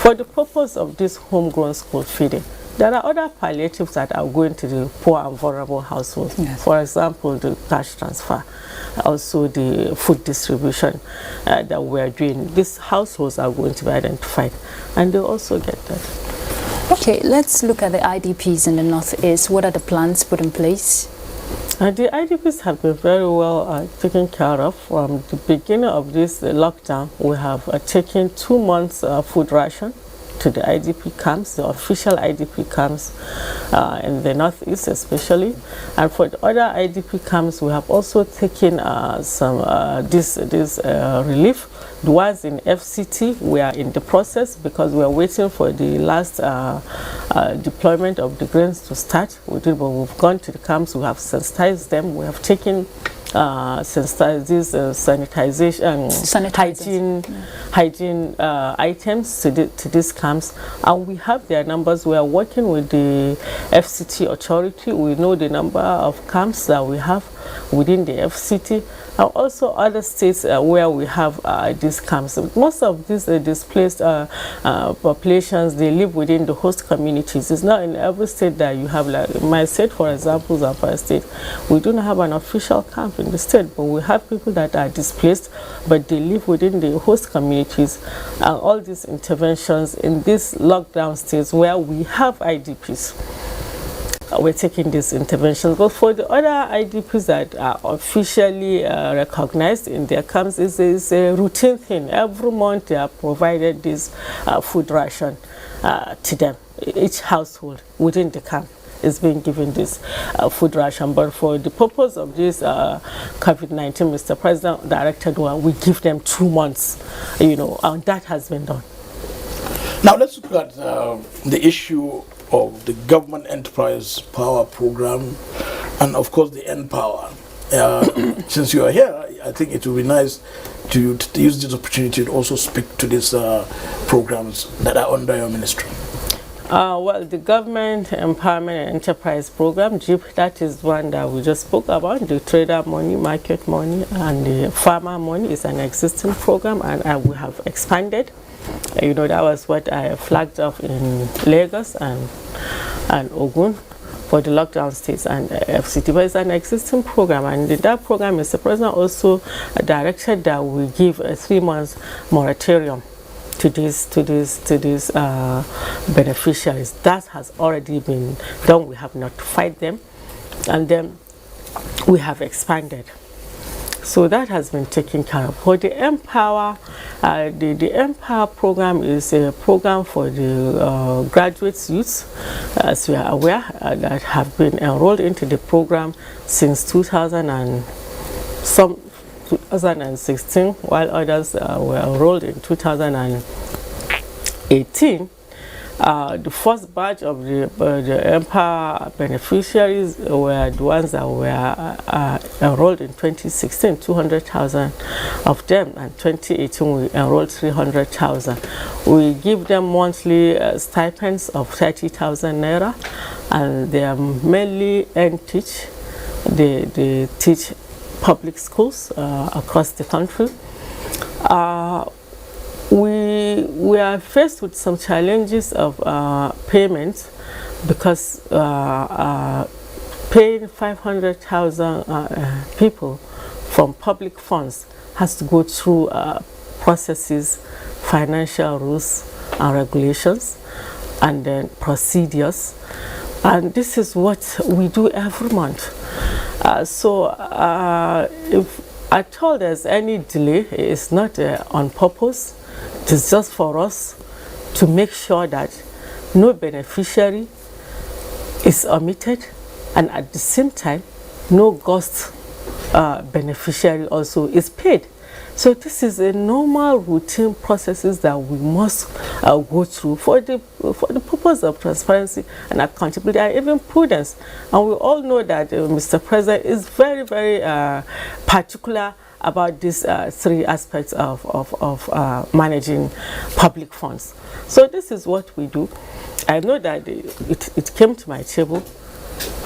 For the purpose of this homegrown school feeding, there are other palliatives that are going to the poor and vulnerable households. Yes. For example, the cash transfer, also the food distribution that we are doing. These households are going to be identified, and they also get that. Okay, let's look at the IDPs in the Northeast. What are the plans put in place? The IDPs have been very well taken care of. From the beginning of this lockdown, we have taken 2 months food ration to the IDP camps, the official IDP camps in the Northeast especially. And for the other IDP camps, we have also taken some this relief. The ones in FCT, we are in the process because we are waiting for the last deployment of the grains to start. But we've gone to the camps, we have sensitized them, we have taken sanitization, hygiene items to these camps, and we have their numbers. We are working with the FCT authority. We know the number of camps that we have within the FCT, and also other states where we have these camps. Most of these displaced populations, they live within the host communities. It's not in every state that you have, like my state, for example, Zamfara State. We don't have an official camp in the state, but we have people that are displaced, but they live within the host communities. And all these interventions in these lockdown states where we have IDPs, we're taking these interventions. But for the other IDPs that are officially recognized in their camps, it's a routine thing. Every month they are provided this food ration to them. Each household within the camp is being given this food ration. But for the purpose of this COVID-19, Mr. President directed we give them 2 months, and that has been done. Now let's look at the issue of the government enterprise power program and of course the N-Power. Since you are here, I think it would be nice to use this opportunity to also speak to these programs that are under your ministry. Well, the Government Empowerment and Enterprise Program, GIP, that is one that we just spoke about. The trader money, market money, and the farmer money is an existing program, and we have expanded. That was what I flagged off in Lagos and Ogun for the lockdown states and FCT. But it's an existing program, and in that program, Mr. President also directed that we give a 3-month moratorium to these beneficiaries. That has already been done. We have notified them, and then we have expanded. So that has been taken care of. For the Empower, the Empower program is a program for the graduate youths, as we are aware, that have been enrolled into the program since 2016, while others were enrolled in 2018. The first batch of the Empower beneficiaries were the ones that were enrolled in 2016, 200,000 of them, and 2018 we enrolled 300,000. We give them monthly stipends of 30,000 naira, and they are mainly teach. They teach public schools across the country. We are faced with some challenges of payments, because paying 500,000 people from public funds has to go through processes, financial rules and regulations, and then procedures. And this is what we do every month. If at all there's any delay, it's not on purpose. It's just for us to make sure that no beneficiary is omitted, and at the same time, no ghost beneficiary also is paid. So this is a normal routine processes that we must go through for the purpose of transparency and accountability and even prudence. And we all know that Mr. President is very, very particular about these 3 aspects of managing public funds. So this is what we do. I know that it came to my table.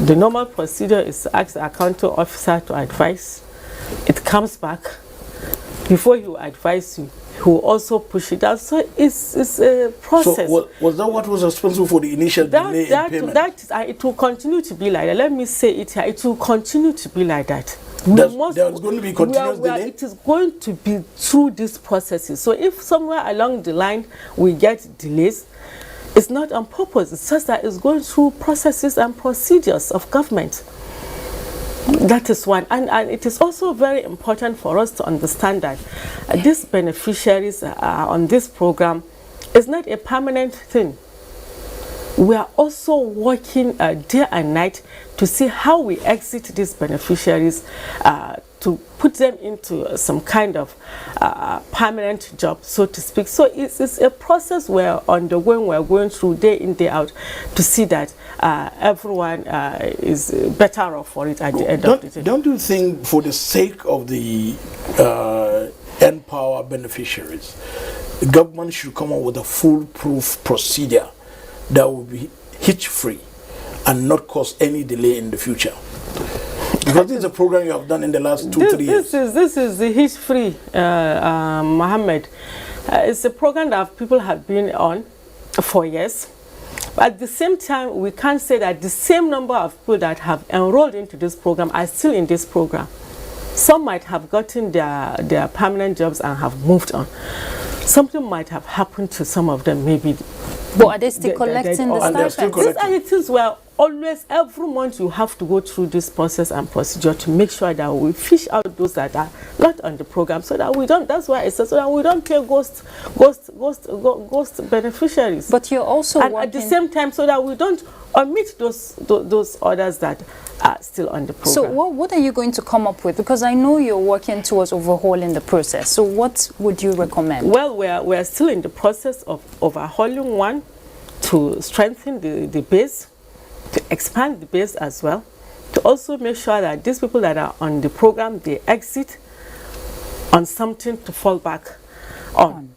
The normal procedure is to ask the accounting officer to advise. It comes back. Before he will advise you, he will also push it out. So it's a process. So was that what was responsible for the initial delay in payment? It will continue to be like that. Let me say it here. It will continue to be like that. There's going to be continuous delay? It is going to be through these processes. So if somewhere along the line we get delays, it's not on purpose. It's just that it's going through processes and procedures of government. That is one. And it is also very important for us to understand that these beneficiaries on this program is not a permanent thing. we are also working day and night to see how we exit these beneficiaries to put them into some kind of permanent job, so to speak. So it's a process we're undergoing, we're going through day in, day out to see that everyone is better off for it at the end of the day. Don't you think, for the sake of the NPower beneficiaries, the government should come up with a foolproof procedure that will be hitch-free and not cause any delay in the future? Because this is a program you have done in the last 2-3 years. This is the hitch-free, Mohammed. It's a program that people have been on for years. But at the same time, we can't say that the same number of people that have enrolled into this program are still in this program. Some might have gotten their permanent jobs and have moved on. Something might have happened to some of them, maybe. But are they still collecting the stipends? These are the things where always, every month, you have to go through this process and procedure to make sure that we fish out those that are not on the program, so that we don't. That's why it says so that we don't pay ghost beneficiaries. But you're also and at the same time, so that we don't omit those others that are still on the program. So what are you going to come up with? Because I know you're working towards overhauling the process. So what would you recommend? Well, we're still in the process of overhauling one, to strengthen the base, to expand the base as well, to also make sure that these people that are on the program, they exit on something to fall back on.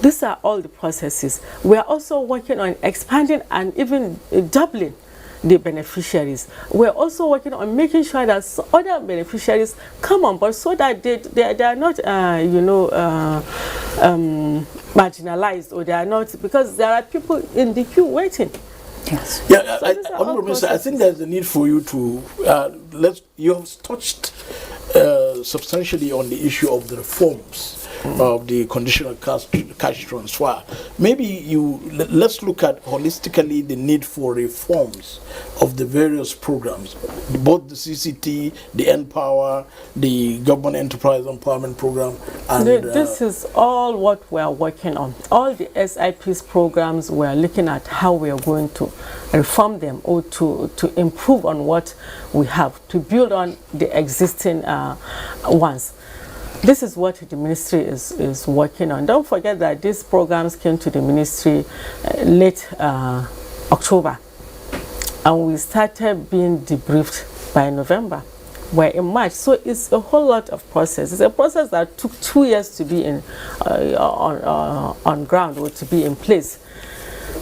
These are all the processes. We are also working on expanding and even doubling the beneficiaries. We're also working on making sure that other beneficiaries come on board, so that they are not, marginalized, or they are not, because there are people in the queue waiting. Yes. Yeah, I think there's a need for you to you have touched substantially on the issue of the reforms of the conditional cash transfer. Maybe let's look at holistically the need for reforms of the various programs, both the CCT, the NPower, the Government Enterprise Empowerment Program, and this is all what we are working on. All the SIP's programs, we are looking at how we are going to reform them, or to improve on what we have, to build on the existing ones. This is what the ministry is working on. Don't forget that these programs came to the ministry late October, and we started being debriefed by November. We're in March, so it's a whole lot of process. It's a process that took 2 years to be on ground, or to be in place.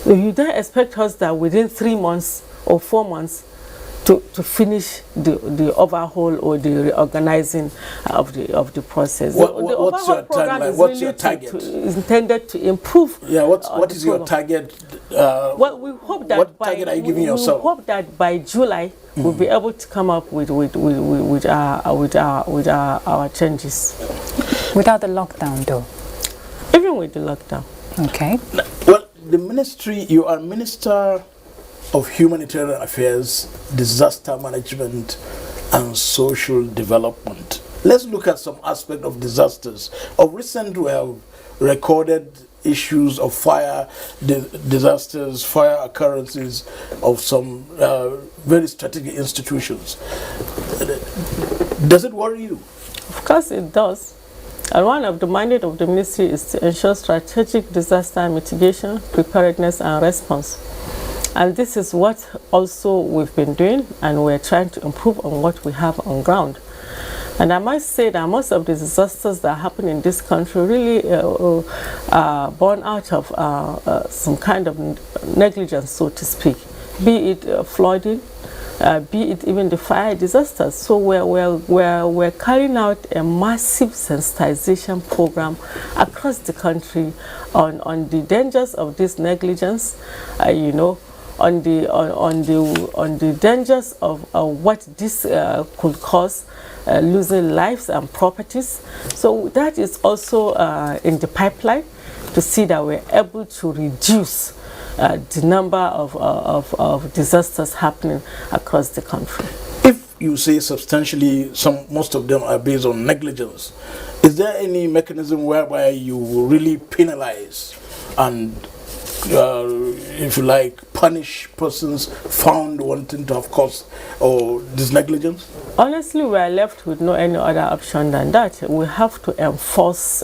You don't expect us that within 3 months or 4 months to finish the overhaul or the reorganizing of the process. What's your timeline? What's your target? Is intended to improve. Yeah, what is your target? Well, we hope that what target are you giving yourself? We hope that by July we'll be able to come up with our changes. Without the lockdown, though. Even with the lockdown. Okay. Well, the ministry, you are Minister of Humanitarian Affairs, Disaster Management and Social Development. Let's look at some aspect of disasters. Of recent, we have recorded issues of fire disasters, fire occurrences of some very strategic institutions. Does it worry you? Of course it does. And one of the mandate of the ministry is to ensure strategic disaster mitigation, preparedness and response. And this is what also we've been doing, and we're trying to improve on what we have on ground. And I must say that most of the disasters that happen in this country really are born out of some kind of negligence, so to speak, be it flooding, be it even the fire disasters. So we're carrying out a massive sensitization program across the country on the dangers of this negligence, on the dangers of what this could cause, losing lives and properties. So that is also in the pipeline, to see that we're able to reduce the number of disasters happening across the country. If you say substantially, most of them are based on negligence, is there any mechanism whereby you will really penalize and if you like, punish persons found wanting to have caused or this negligence? Honestly, we are left with no any other option than that. We have to enforce,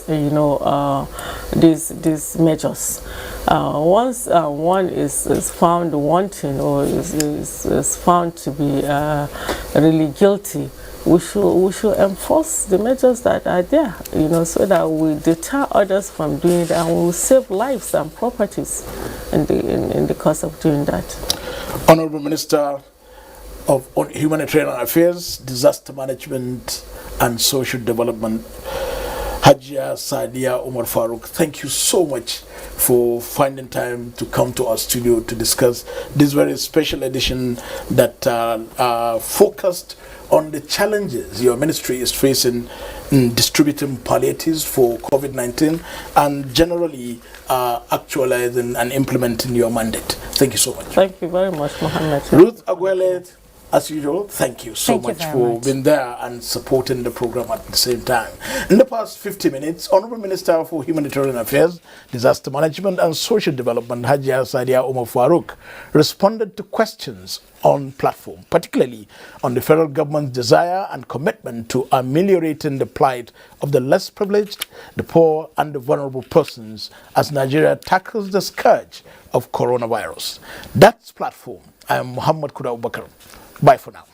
these measures. Once one is found wanting or is found to be really guilty, we should enforce the measures that are there, so that we deter others from doing that, and we will save lives and properties in the course of doing that. Honorable Minister of Humanitarian Affairs, Disaster Management and Social Development, Hajia Sadia Umar Farouk, thank you so much for finding time to come to our studio to discuss this very special edition that focused on the challenges your ministry is facing in distributing palliatives for COVID-19 and generally actualizing and implementing your mandate. Thank you so much. Thank you very much, Mohammed. Ruth Agueled, as usual, thank you so much for being there and supporting the program at the same time. In the past 50 minutes, Honorable Minister for Humanitarian Affairs, Disaster Management and Social Development, Hajia Sadia Umar Farouk, responded to questions on platform, particularly on the federal government's desire and commitment to ameliorating the plight of the less privileged, the poor and the vulnerable persons as Nigeria tackles the scourge of coronavirus. That's platform. I am Muhammad Kuda Bakar. Bye for now.